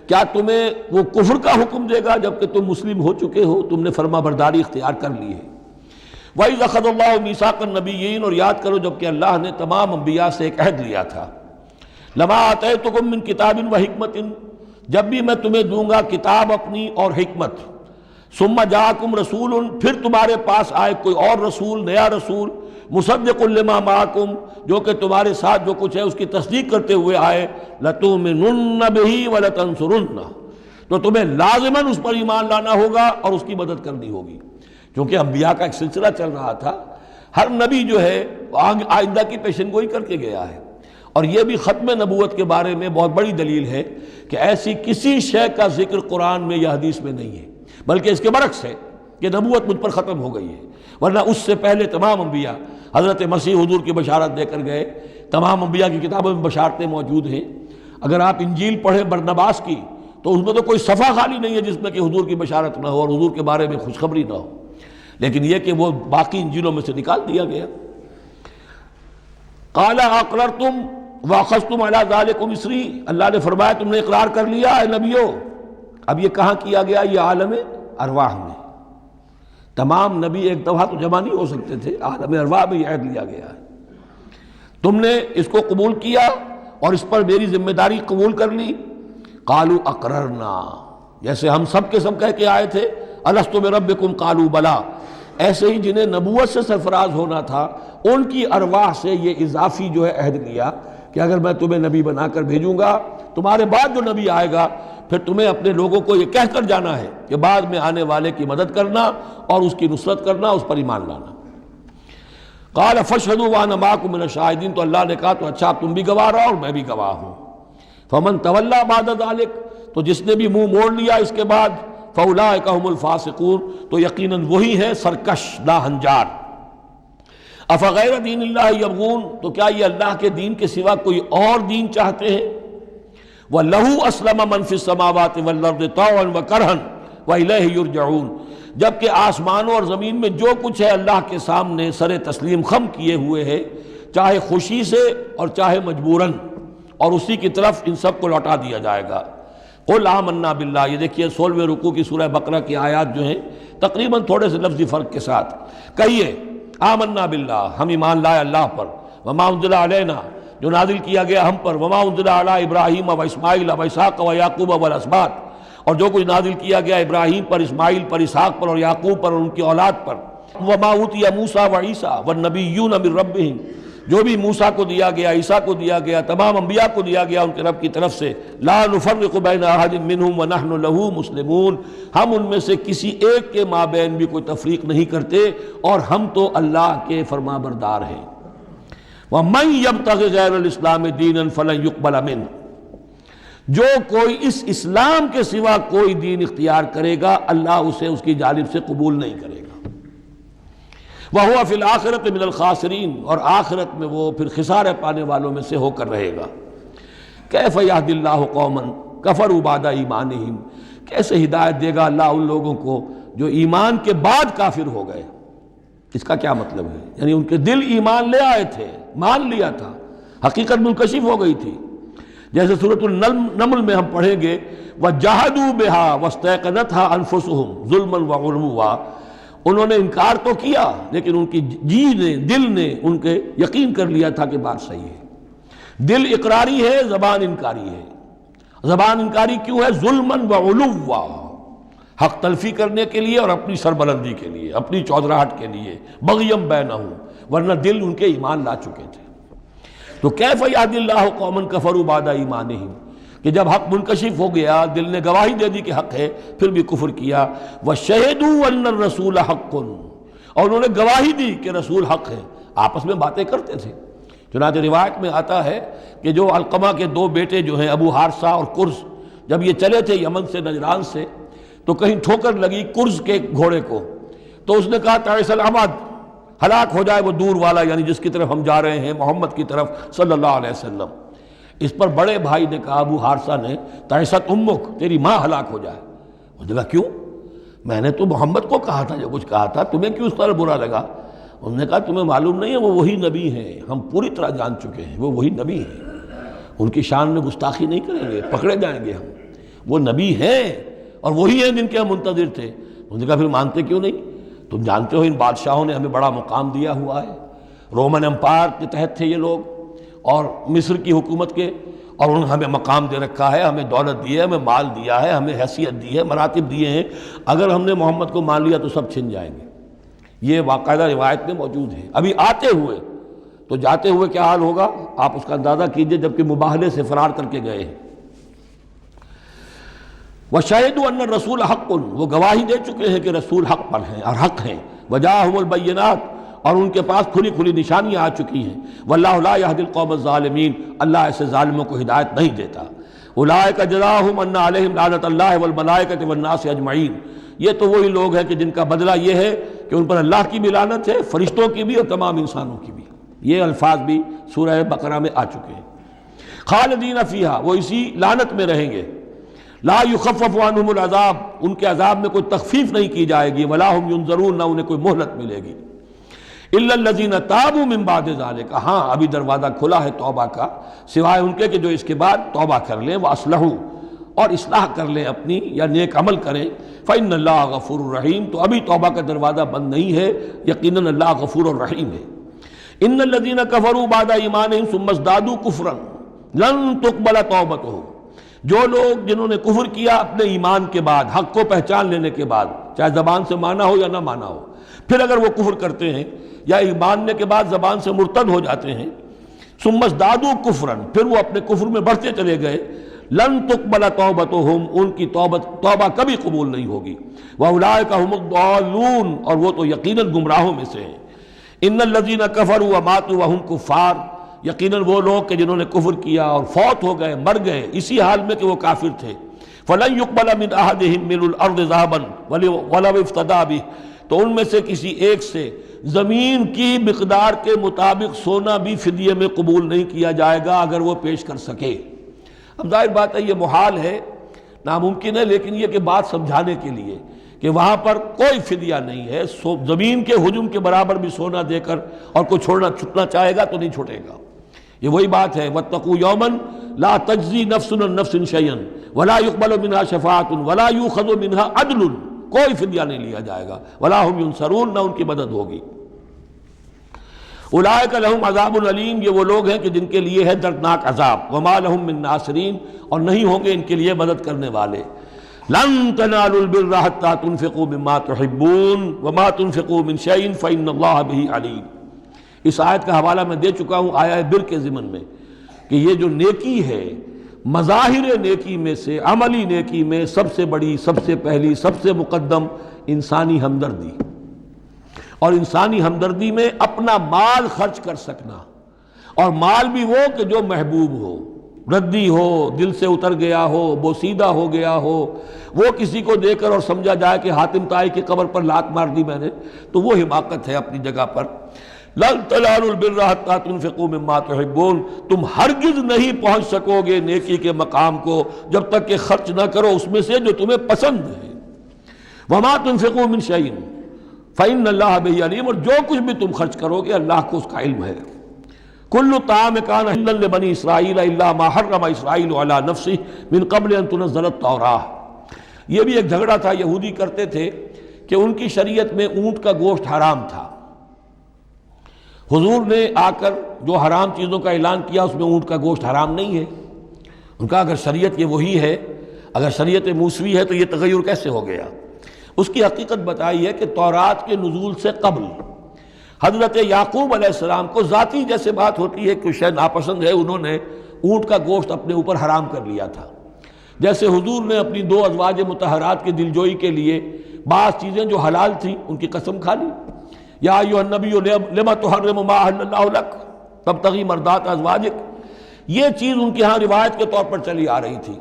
کیا تمہیں وہ کفر کا حکم دے گا جبکہ تم مسلم ہو چکے ہو، تم نے فرما برداری اختیار کر لی ہے. وَإِذْ أَخَذَ اللَّهُ مِيثَاقَ النَّبِيِّينَ، اور یاد کرو جب کہ اللہ نے تمام انبیاء سے ایک عہد لیا تھا، لَمَا آتَيْتُكُم مِّن كِتَابٍ وَحِكْمَةٍ، جب بھی میں تمہیں دوں گا کتاب اپنی اور حکمت، ثُمَّ جَاءَكُمْ رَسُولٌ، پھر تمہارے پاس آئے کوئی اور رسول، نیا رسول، مُصَدِّقٌ لِّمَا مَعَكُمْ، جو کہ تمہارے ساتھ جو کچھ ہے اس کی تصدیق کرتے ہوئے آئے، لَتُؤْمِنُنَّ بِهِ وَلَتَنصُرُنَّهُ، تو تمہیں لازماً اس پر ایمان لانا ہوگا اور اس کی مدد کرنی ہوگی، کیونکہ انبیاء کا ایک سلسلہ چل رہا تھا، ہر نبی جو ہے آئندہ کی پیشن گوئی کر کے گیا ہے، اور یہ بھی ختم نبوت کے بارے میں بہت بڑی دلیل ہے کہ ایسی کسی شے کا ذکر قرآن میں یا حدیث میں نہیں ہے، بلکہ اس کے برعکس ہے کہ نبوت مجھ پر ختم ہو گئی ہے، ورنہ اس سے پہلے تمام انبیاء حضرت مسیح حضور کی بشارت دے کر گئے، تمام انبیاء کی کتابوں میں بشارتیں موجود ہیں۔ اگر آپ انجیل پڑھیں برنباس کی تو اس میں تو کوئی صفحہ خالی نہیں ہے جس میں کہ حضور کی بشارت نہ ہو اور حضور کے بارے میں خوشخبری نہ ہو، لیکن یہ کہ وہ باقی انجیلوں میں سے نکال دیا گیا۔ قال اقررتم واخذتم علی ذلکم اسری، اللہ نے فرمایا تم نے اقرار کر لیا اے نبیوں۔ اب یہ کہاں کیا گیا؟ یہ عالم ارواح میں، تمام نبی ایک دفعہ تو جمع نہیں ہو سکتے تھے، عالم ارواح میں یہ عہد لیا گیا ہے، تم نے اس کو قبول کیا اور اس پر میری ذمہ داری قبول کر لی۔ قالوا اقررنا، جیسے ہم سب کے سب کہہ کے آئے تھے الست بربکم قالوا بلا، ایسے ہی جنہیں نبوت سے سرفراز ہونا تھا ان کی ارواح سے یہ اضافی جو ہے عہد لیا کہ اگر میں تمہیں نبی بنا کر بھیجوں گا، تمہارے بعد جو نبی آئے گا پھر تمہیں اپنے لوگوں کو یہ کہہ کر جانا ہے کہ بعد میں آنے والے کی مدد کرنا اور اس کی نصرت کرنا، اس پر ایمان لانا۔ قال فاشهدوا وانا معكم من الشاهدين، تو اللہ نے کہا تو اچھا تم بھی گواہ رہو اور میں بھی گواہ ہوں۔ فمن تولى بعد ذلك، تو جس نے بھی منہ موڑ لیا اس کے بعد، فاولئک هم الفاسقون، تو یقیناً وہی ہے سرکش لاہنجار۔ افغیر دین اللہ یبغون، تو کیا یہ اللہ کے دین کے سوا کوئی اور دین چاہتے ہیں؟ وَلَهُ أَسْلَمَ مَنْ فِي السَّمَاوَاتِ وَالْأَرْضِ طَوْعًا وَكَرْهًا وَإِلَيْهِ يُرْجَعُونَ، جبکہ آسمانوں اور زمین میں جو کچھ ہے اللہ کے سامنے سر تسلیم خم کیے ہوئے ہے، چاہے خوشی سے اور چاہے مجبوراً، اور اسی کی طرف ان سب کو لوٹا دیا جائے گا۔ قُلْ آمَنَّا بِاللَّهِ، یہ دیکھیے 16ویں رکوع کی سورہ بقرہ کی آیات جو ہیں تقریباً تھوڑے سے لفظی فرق کے ساتھ، کہیے آمنا باللہ، ہم ایمان لائے اللہ پر، وما انزل علینا، جو نازل کیا گیا ہم پر، وما انزل علی ابراہیم و اسماعیل و اسحاق و یعقوب والاسباط، اور جو کچھ نازل کیا گیا ابراہیم پر، اسماعیل پر، اسحاق پر اور یعقوب پر اور ان کی اولاد پر، وما اوتی موسیٰ و عیسیٰ والنبیون من ربہم، جو بھی موسیٰ کو دیا گیا، عیسیٰ کو دیا گیا، تمام انبیاء کو دیا گیا ان کے رب کی طرف سے، لا نفرق بین احد منہم ونحن لہ مسلمون، ہم ان میں سے کسی ایک کے مابین بھی کوئی تفریق نہیں کرتے اور ہم تو اللہ کے فرما بردار ہیں۔ وَمَن يَبْتَغِ غَيْرَ الْإِسْلَامِ دِينًا فَلَن يُقْبَلَ مِنْهُ، جو کوئی اس اسلام کے سوا کوئی دین اختیار کرے گا اللہ اسے اس کی جانب سے قبول نہیں کرے گا۔ وَهُوَ فِي الْآخِرَةِ مِنَ الْخَاسِرِينَ، اور آخرت میں وہ پھر خسارے پانے والوں میں سے ہو کر رہے گا۔ کیف یہدی اللہ قوما کفروا بعد ایمانہم، کیسے ہدایت دے گا اللہ ان لوگوں کو جو ایمان کے بعد کافر ہو گئے۔ اس کا کیا مطلب ہے؟ یعنی ان کے دل ایمان لے آئے تھے، مان لیا تھا، حقیقت منکشف ہو گئی تھی، جیسے سورۃ النمل میں ہم پڑھیں گے وَجَحَدُوا بِهَا وَاسْتَيْقَنَتْهَا أَنفُسُهُمْ ظُلْمًا وَعُلُوًّا، انہوں نے انکار تو کیا لیکن ان کی جی نے، دل نے ان کے یقین کر لیا تھا کہ بات صحیح ہے۔ دل اقراری ہے، زبان انکاری ہے۔ زبان انکاری کیوں ہے؟ ظلمًا وعلوا، حق تلفی کرنے کے لیے اور اپنی سربلندی کے لیے، اپنی چودراہٹ کے لیے، بغیم بینہم، ورنہ دل ان کے ایمان لا چکے تھے۔ تو کیف یہدی اللہ قوما کفروا بعد ایمانہم، کہ جب حق منکشف ہو گیا، دل نے گواہی دے دی کہ حق ہے، پھر بھی کفر کیا۔ وَشَهِدُوا أَنَّ الرَّسُولَ حَقٌّ، اور انہوں نے گواہی دی کہ رسول حق ہے، آپس میں باتیں کرتے تھے۔ چنانچہ روایت میں آتا ہے کہ جو علقمہ کے دو بیٹے جو ہیں ابو حارثہ اور کرز، جب یہ چلے تھے یمن سے، نجران سے، تو کہیں ٹھوکر لگی کرز کے گھوڑے کو، تو اس نے کہا تعیس العمد، ہلاک ہو جائے وہ دور والا، یعنی جس کی طرف ہم جا رہے ہیں، محمد کی طرف صلی اللہ علیہ وسلم۔ اس پر بڑے بھائی نے کہا، ابو حارثہ نے، تعیست امک، تیری ماں ہلاک ہو جائے۔ اس نے کہا کیوں؟ میں نے تو محمد کو کہا تھا، جو کچھ کہا تھا، تمہیں کیوں اس طرح برا لگا؟ انہوں نے کہا تمہیں معلوم نہیں ہے وہ وہی نبی ہیں، ہم پوری طرح جان چکے ہیں وہ وہی نبی ہیں، ان کی شان میں گستاخی نہیں کریں گے، پکڑے جائیں گے ہم، وہ نبی ہیں اور وہی ہیں جن کے ہم منتظر تھے۔ انہوں نے کہا پھر مانتے کیوں نہیں؟ تم جانتے ہو ان بادشاہوں نے ہمیں بڑا مقام دیا ہوا ہے، رومن امپائر کے تحت تھے یہ لوگ، اور مصر کی حکومت کے، اور انہوں نے ہمیں مقام دے رکھا ہے، ہمیں دولت دی ہے، ہمیں مال دیا ہے، ہمیں حیثیت دی ہے، مراتب دیے ہیں، اگر ہم نے محمد کو مان لیا تو سب چھن جائیں گے۔ یہ باقاعدہ روایت میں موجود ہے۔ ابھی آتے ہوئے تو جاتے ہوئے کیا حال ہوگا آپ اس کا اندازہ کیجئے، جبکہ مباہلے سے فرار کر کے گئے ہیں۔ وَشَهِدُوا أَنَّ الرَّسُولَ حَقٌّ، وہ گواہی دے چکے ہیں کہ رسول حق پر ہیں اور حق ہیں۔ وَجَاءَهُمُ الْبَيِّنَاتُ، اور ان کے پاس کھلی کھلی نشانیاں آ چکی ہیں۔ وَاللَّهُ لَا يَهْدِي الْقَوْمَ الظَّالِمِينَ، اللہ ایسے ظالموں کو ہدایت نہیں دیتا۔ أُولَٰئِكَ جَزَاؤُهُمْ أَنَّ عَلَيْهِمْ لَعْنَةَ اللَّهِ وَالْمَلَائِكَةِ وَالنَّاسِ أَجْمَعِينَ، یہ تو وہی لوگ ہیں کہ جن کا بدلہ یہ ہے کہ ان پر اللہ کی بھی لعنت ہے، فرشتوں کی بھی اور تمام انسانوں کی بھی۔ یہ الفاظ بھی سورہ بقرہ میں آ چکے ہیں۔ خالدین فیہا، وہ اسی لعنت میں رہیں گے۔ لا یخفف عنہم العذاب، ان کے عذاب میں کوئی تخفیف نہیں کی جائے گی۔ ولا ہم ینظرون، نہ انہیں کوئی مہلت ملے گی۔ الا الذین تابوا من بعد ذلک، ہاں ابھی دروازہ کھلا ہے توبہ کا، سوائے ان کے کہ جو اس کے بعد توبہ کر لیں، واصلحوا، اور اصلاح کر لیں اپنی یا نیک عمل کریں۔ فإن اللہ غفور الرحیم، تو ابھی توبہ کا دروازہ بند نہیں ہے، یقیناً اللہ غفور الرحیم ہے۔ ان الذین کفروا بعد ایمانہم ثم ازدادوا کفرا لن تقبل توبتہم، جو لوگ جنہوں نے کفر کیا اپنے ایمان کے بعد، حق کو پہچان لینے کے بعد، چاہے زبان سے مانا ہو یا نہ مانا ہو، پھر اگر وہ کفر کرتے ہیں یا ماننے کے بعد زبان سے مرتد ہو جاتے ہیں، ثم ازدادوا کفرا، پھر وہ اپنے کفر میں بڑھتے چلے گئے، لن تقبل توبتہم، ان کی توبہ کبھی قبول نہیں ہوگی۔ واولئک ھم الضالون، اور وہ تو یقیناً گمراہوں میں سے ہیں۔ ان الذین کفروا وماتوا وهم کفار، یقیناً وہ لوگ کہ جنہوں نے کفر کیا اور فوت ہو گئے، مر گئے اسی حال میں کہ وہ کافر تھے، فلن يقبل من احدهم ملء الارض ذهبا ولو افتدى به، تو ان میں سے کسی ایک سے زمین کی مقدار کے مطابق سونا بھی فدیے میں قبول نہیں کیا جائے گا اگر وہ پیش کر سکے۔ اب ظاہر بات ہے یہ محال ہے، ناممکن ہے، لیکن یہ کہ بات سمجھانے کے لیے کہ وہاں پر کوئی فدیہ نہیں ہے، زمین کے حجم کے برابر بھی سونا دے کر اور کوئی چھٹنا چاہے گا تو نہیں چھوٹے گا۔ یہ وہی بات ہے، وَاتَّقُوا يَوْمًا لَا تَجْزِي نَفْسٌ عَن نَفْسٍ شَيْئًا وَلَا يُقْبَلُ مِنْهَا شَفَاعَةٌ وَلَا يُؤْخَذُ مِنْهَا عَدْلٌ، کوئی فدیہ نہیں لیا جائے گا، وَلَا هُمْ يُنصَرُونَ، نہ ان کی مدد ہوگی۔ اولئک لہم عذاب علیم، یہ وہ لوگ ہیں کہ جن کے لیے ہے دردناک عذاب۔ وما لہم من ناصرین، اور نہیں ہوں گے ان کے لیے مدد کرنے والے۔ لن تنالوا البر حتى تنفقوا مما تحبون وما تنفقوا من شيء فإن الله به علیم۔ اس آیت کا حوالہ میں دے چکا ہوں آیہ بر کے ضمن میں، کہ یہ جو نیکی ہے، مظاہر نیکی میں سے، عملی نیکی میں سب سے بڑی، سب سے پہلی، سب سے مقدم انسانی ہمدردی، اور انسانی ہمدردی میں اپنا مال خرچ کر سکنا، اور مال بھی وہ کہ جو محبوب ہو، ردی ہو، دل سے اتر گیا ہو، بوسیدہ ہو گیا ہو، وہ کسی کو دے کر اور سمجھا جائے کہ حاتم طائی کی قبر پر لات مار دی میں نے، تو وہ حماقت ہے اپنی جگہ پر۔ لن تنالوا البر حتى تنفقوا مما تحبون، تم ہرگز نہیں پہنچ سکو گے نیکی کے مقام کو جب تک کہ خرچ نہ کرو اس میں سے جو تمہیں پسند ہے۔ وما تنفقوا من شيء فإن الله به علیم، اور جو کچھ بھی تم خرچ کرو گے اللہ کو اس کا علم ہے۔ کل طعام کان حلا لبنی اسرائیل الا ما حرم اسرائیل علی نفسہ من قبل ان تنزل التوراۃ، یہ بھی ایک جھگڑا تھا، یہودی کرتے تھے کہ ان کی شریعت میں اونٹ کا گوشت حرام تھا۔ حضور نے آ کر جو حرام چیزوں کا اعلان کیا اس میں اونٹ کا گوشت حرام نہیں ہے۔ ان کا اگر شریعت یہ وہی ہے، اگر شریعت موسوی ہے تو یہ تغیر کیسے ہو گیا؟ اس کی حقیقت بتائی ہے کہ تورات کے نزول سے قبل حضرت یعقوب علیہ السلام کو ذاتی جیسے بات ہوتی ہے کہ شے ناپسند ہے، انہوں نے اونٹ کا گوشت اپنے اوپر حرام کر لیا تھا۔ جیسے حضور نے اپنی 2 ازواج مطہرات کی دلجوئی کے لیے بعض چیزیں جو حلال تھیں ان کی قسم کھا لی، یا ایھا النبی لما تحرم ما احل اللہ لک تبتغی مرضات ازواجک، یہ چیز ان کے ہاں روایت کے طور پر چلی آ رہی تھی۔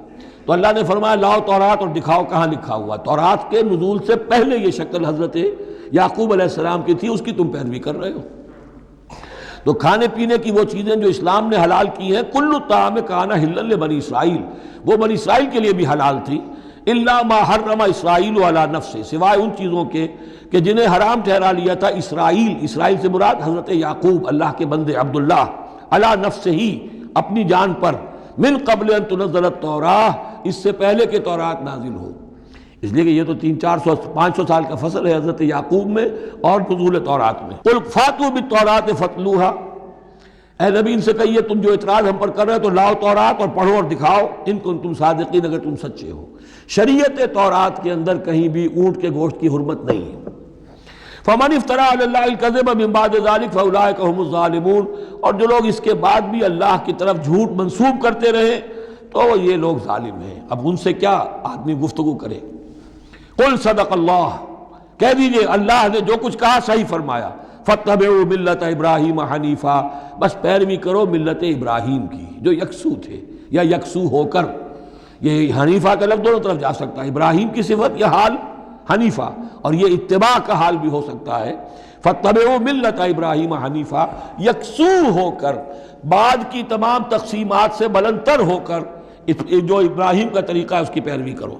تو اللہ نے فرمایا لاؤ تورات اور دکھاؤ کہاں لکھا ہوا۔ تورات کے نزول سے پہلے یہ شکل حضرت یعقوب علیہ السلام کی تھی، اس کی تم پیروی کر رہے ہو۔ تو کھانے پینے کی وہ چیزیں جو اسلام نے حلال کی ہیں، کل طعام کان حلا لبنی اسرائیل، وہ بنی اسرائیل کے لیے بھی حلال تھی، الا ما حرم اسرائیل علی نفسہ، سوائے ان چیزوں کے کہ جنہیں حرام ٹھہرا لیا تھا اسرائیل، اسرائیل سے مراد حضرت یعقوب اللہ کے بندے عبداللہ، علی نفسہ ہی، اپنی جان پر، من قبل ان تنزل التوراۃ، اس سے پہلے کہ تورات نازل ہو۔ اس لیے کہ یہ تو 300-400-500 سال کا فصل ہے حضرت یعقوب میں اور نزول تورات میں۔ قل فاتوا بالتوراۃ فاتلوها، اے نبی ان سے کہیے تم جو اعتراض ہم پر کر رہے ہو تو لاؤ تورات اور پڑھو اور دکھاؤ، ان کنتم صادقین، اگر تم سچے ہو۔ شریعت تورات کے اندر کہیں بھی اونٹ کے گوشت کی حرمت نہیں ہے۔ فمن افترى على الله الكذب من بعد ذلك فاولئك هم الظالمون، اور جو لوگ اس کے بعد بھی اللہ کی طرف جھوٹ منسوب کرتے رہے تو یہ لوگ ظالم ہیں۔ اب ان سے کیا آدمی گفتگو کرے؟ قل صدق اللہ، کہہ دیجئے اللہ نے جو کچھ کہا صحیح فرمایا۔ فاتبعوا ملت ابراہیم حنیفا، بس پیروی کرو ملت ابراہیم کی جو یکسو تھے یا یکسو ہو کر، یہ حنیفہ کا لفظ دونوں طرف جا سکتا ہے، ابراہیم کی صفت یا حال حنیفہ، اور یہ اتباع کا حال بھی ہو سکتا ہے۔ فاتبعوا ملت ابراہیم حنیفا، یکسو ہو کر، بعد کی تمام تقسیمات سے بلندتر ہو کر جو ابراہیم کا طریقہ ہے اس کی پیروی کرو۔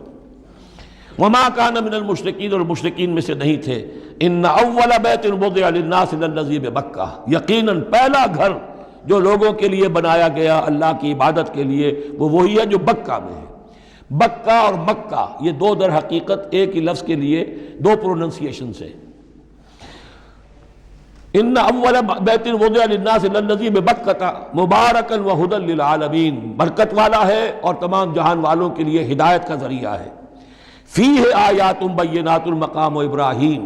وما کان من المشرکین، اور مشرکین میں سے نہیں تھے۔ ان اول بیت وضع للناس للذی بمکہ، یقیناً پہلا گھر جو لوگوں کے لیے بنایا گیا اللہ کی عبادت کے لیے وہ وہی ہے جو بکہ میں ہے۔ بکہ اور مکہ یہ دو در حقیقت ایک ہی لفظ کے لیے دو پروننسیشن سے۔ ان اول بیت وضع للناس للذی ببکہ مبارکا وہدی للعالمین، برکت والا ہے اور تمام جہان والوں کے لیے ہدایت کا ذریعہ ہے۔ فیہ آیات بینات المقام ابراہیم،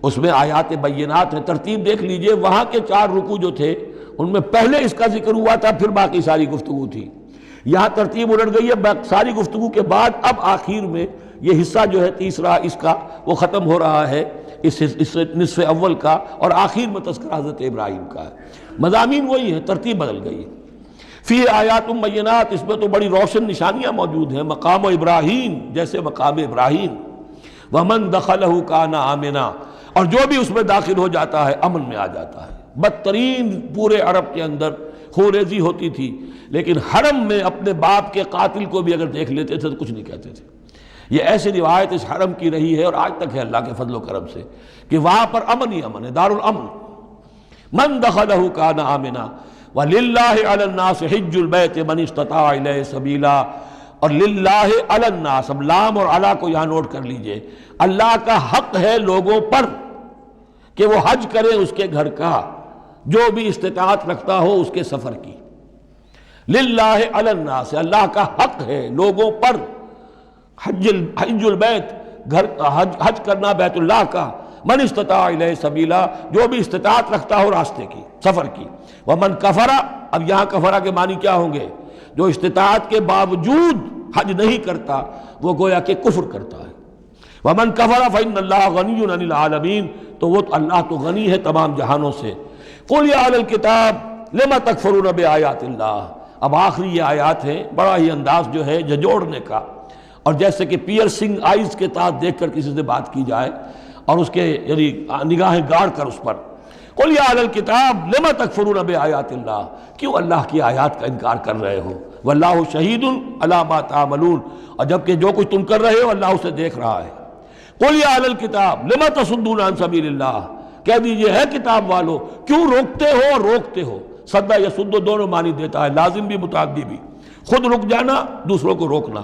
اس میں آیات بینات ہیں۔ ترتیب دیکھ لیجئے، وہاں کے 4 رکوع جو تھے ان میں پہلے اس کا ذکر ہوا تھا، پھر باقی ساری گفتگو تھی۔ یہاں ترتیب الٹ گئی ہے، ساری گفتگو کے بعد اب آخر میں یہ حصہ جو ہے تیسرا اس کا وہ ختم ہو رہا ہے، اس نصف اول کا، اور آخر میں تذکرہ حضرت ابراہیم کا ہے۔ مضامین وہی ہیں، ترتیب بدل گئی ہے۔ فی آیات بینات، اس میں تو بڑی روشن نشانیاں موجود ہیں۔ مقام ابراہیم، جیسے مقام ابراہیم، ومن دخلہ کان آمنا، اور جو بھی اس میں داخل ہو جاتا ہے امن میں آ جاتا ہے۔ بدترین پورے عرب کے اندر خوریزی ہوتی تھی، لیکن حرم میں اپنے باپ کے قاتل کو بھی اگر دیکھ لیتے تھے تو کچھ نہیں کہتے تھے۔ یہ ایسی روایت اس حرم کی رہی ہے اور آج تک ہے اللہ کے فضل و کرم سے، کہ وہاں پر امن ہی امن ہے، دار الامن۔ من دخلہ کان آمنا وَلِلَّهِ عَلَى النَّاسِ حِجُّ الْبَيْتِ مَنِ اسْتَطَاعَ إِلَيْهِ سَبِيلًا، اور للہ علی الناس، اب لام اور علی کو یہاں نوٹ کر لیجئے، اللہ کا حق ہے لوگوں پر کہ وہ حج کرے اس کے گھر کا، جو بھی استطاعت رکھتا ہو اس کے سفر کی۔ للہ علی الناس، اللہ کا حق ہے لوگوں پر، حج البیت، گھر حج کرنا بیت اللہ کا، من استطاع الیہ سبیلا، جو بھی استطاعت رکھتا ہو راستے کی، سفر کی۔ ومن کفر، اب یہاں کفرہ کے معنی کیا ہوں گے؟ جو استطاعت کے باوجود حج نہیں کرتا وہ گویا کہ کفر کرتا ہے۔ ومن کفر فإن اللہ غنی عن العالمین، تو وہ اللہ تو غنی ہے تمام جہانوں سے۔ قل یا اہل الکتاب لم تکفرون بآیات اللہ، اب آخری یہ آیات ہیں، بڑا ہی انداز جو ہے جھنجھوڑنے کا، اور جیسے کہ پیئرسنگ آئیز کے ساتھ دیکھ کر کسی سے بات کی جائے اور اس کے یعنی نگاہیں گاڑ کر اس پر۔ قل یا اہل الکتاب لم تکفرون بآیات اللہ، کیوں اللہ کی آیات کا انکار کر رہے ہو؟ واللہ شہید علی ما تعملون، اور جبکہ جو کچھ تم کر رہے ہو اللہ اسے دیکھ رہا ہے۔ قل یا اہل الکتاب لم تصدون عن سبیل اللہ، کہہ دیجئے ہے کتاب والو کیوں روکتے ہو اور روکتے ہو؟ صد یصد دونوں معنی دیتا ہے، لازم بھی متعدی بھی، خود رک جانا، دوسروں کو روکنا۔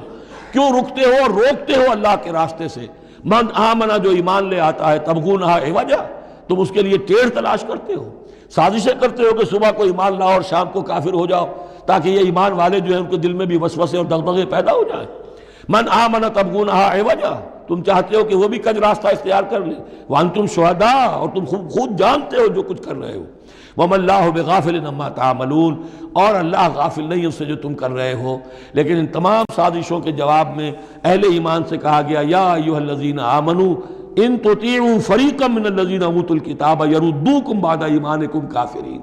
کیوں رکتے ہو اور روکتے ہو اللہ کے راستے سے؟ من آمنا، جو ایمان لے آتا ہے، تبغونہا عوجا، تم اس کے لیے ٹیڑھ تلاش کرتے ہو، سازشیں کرتے ہو کہ صبح کو ایمان لاؤ اور شام کو کافر ہو جاؤ، تاکہ یہ ایمان والے جو ہیں ان کے دل میں بھی وسوسے اور دغدغے پیدا ہو جائیں۔ من آمن تبغونہا عوجا، تم چاہتے ہو کہ وہ بھی کج راستہ اختیار کر لیں، وانتم شہداء، اور تم خود جانتے ہو جو کچھ کر رہے ہو۔ وما اللہ بغافل عما تعملون، اور اللہ غافل نہیں اس سے جو تم کر رہے ہو۔ لیکن ان تمام سازشوں کے جواب میں اہل ایمان سے کہا گیا یا ایھا الذین آمنوا ان تطیعوا فریقا من الذین اوتوا الکتاب یردوکم بعد ایمانکم کافرین،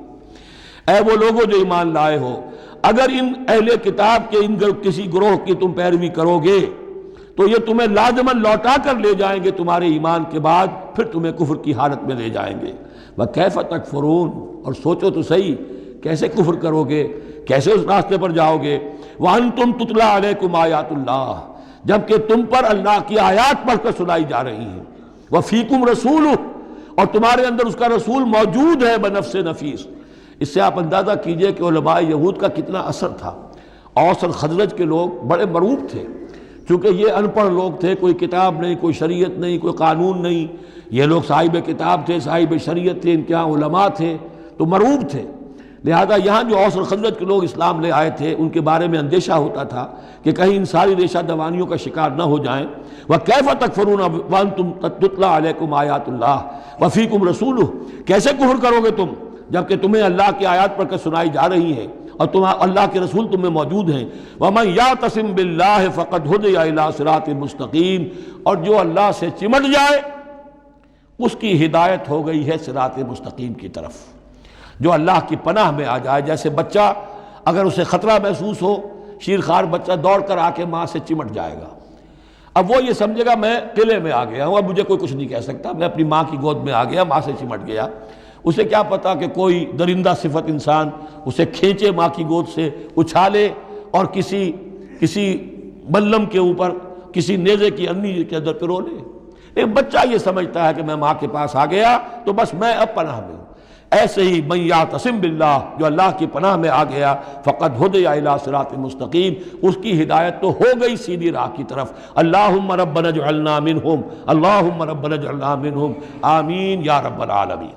اے وہ لوگوں جو ایمان لائے ہو، اگر ان اہل کتاب کے ان کسی گروہ کی تم پیروی کرو گے تو یہ تمہیں لازماً لوٹا کر لے جائیں گے تمہارے ایمان کے بعد، پھر تمہیں کفر کی حالت میں لے جائیں گے۔ وَكَيْفَ تَكْفُرُونَ، اور سوچو تو صحیح کیسے کفر کرو گے، کیسے اس راستے پر جاؤ گے۔ وَأَنْتُمْ تُتْلَىٰ عَلَيْكُمْ آیَاتُ اللَّهِ، جبکہ تم پر اللہ کی آیات پڑھ کر سنائی جا رہی ہیں۔ وَفِيكُمْ رَسُولُهُ، اور تمہارے اندر اس کا رسول موجود ہے بنفس نفیس۔ اس سے آپ اندازہ کیجئے کہ علماء یہود کا کتنا اثر تھا۔ اوس اور خزرج کے لوگ بڑے مرعوب تھے، چونکہ یہ ان پڑھ لوگ تھے، کوئی کتاب نہیں، کوئی شریعت نہیں، کوئی قانون نہیں، یہ لوگ صاحب کتاب تھے، صاحب شریعت تھے، ان کے ہاں علماء تھے، تو مرعوب تھے۔ لہذا یہاں جو اوس اور خزرج کے لوگ اسلام لے آئے تھے ان کے بارے میں اندیشہ ہوتا تھا کہ کہیں ان ساری ریشہ دوانیوں کا شکار نہ ہو جائیں۔ وَكَيْفَ تَكْفُرُونَ وَأَنْتُمْ تُتْلَىٰ عَلَيْكُمْ آیَاتُ اللَّهِ وَفِيكُمْ رَسُولُهُ، کیسے کفر کرو گے تم جبکہ تمہیں اللہ کی آیات پڑھ کر سنائی جا رہی ہیں اور اللہ کے رسول تم میں موجود ہیں۔ وَمَنْ يَعْتَصِمْ بِاللَّهِ فَقَدْ هُدِيَ إِلَىٰ صِرَاطٍ مُسْتَقِيمٍ، اور جو اللہ سے چمٹ جائے اس کی ہدایت ہو گئی ہے صراط مستقیم کی طرف۔ جو اللہ کی پناہ میں آ جائے، جیسے بچہ اگر اسے خطرہ محسوس ہو، شیرخوار بچہ دوڑ کر آ کے ماں سے چمٹ جائے گا، اب وہ یہ سمجھے گا میں قلعے میں آ گیا ہوں، اب مجھے کوئی کچھ نہیں کہہ سکتا، میں اپنی ماں کی گود میں آ گیا، ماں سے چمٹ گیا۔ اسے کیا پتا کہ کوئی درندہ صفت انسان اسے کھینچے ماں کی گود سے، اچھالے اور کسی بلم کے اوپر کسی نیزے کی انی کے اندر پرو لے۔ ایک بچہ یہ سمجھتا ہے کہ میں ماں کے پاس آ گیا تو بس میں اب پناہ میں ہوں۔ ایسے ہی من یعتصم باللہ، جو اللہ کی پناہ میں آ گیا، فقد ہدی الی صراط مستقیم، اس کی ہدایت تو ہو گئی سیدھی راہ کی طرف۔ اللہم ربنا اجعلنا منہم، اللہم ربنا اجعلنا منہم، آمین یا رب العالمین۔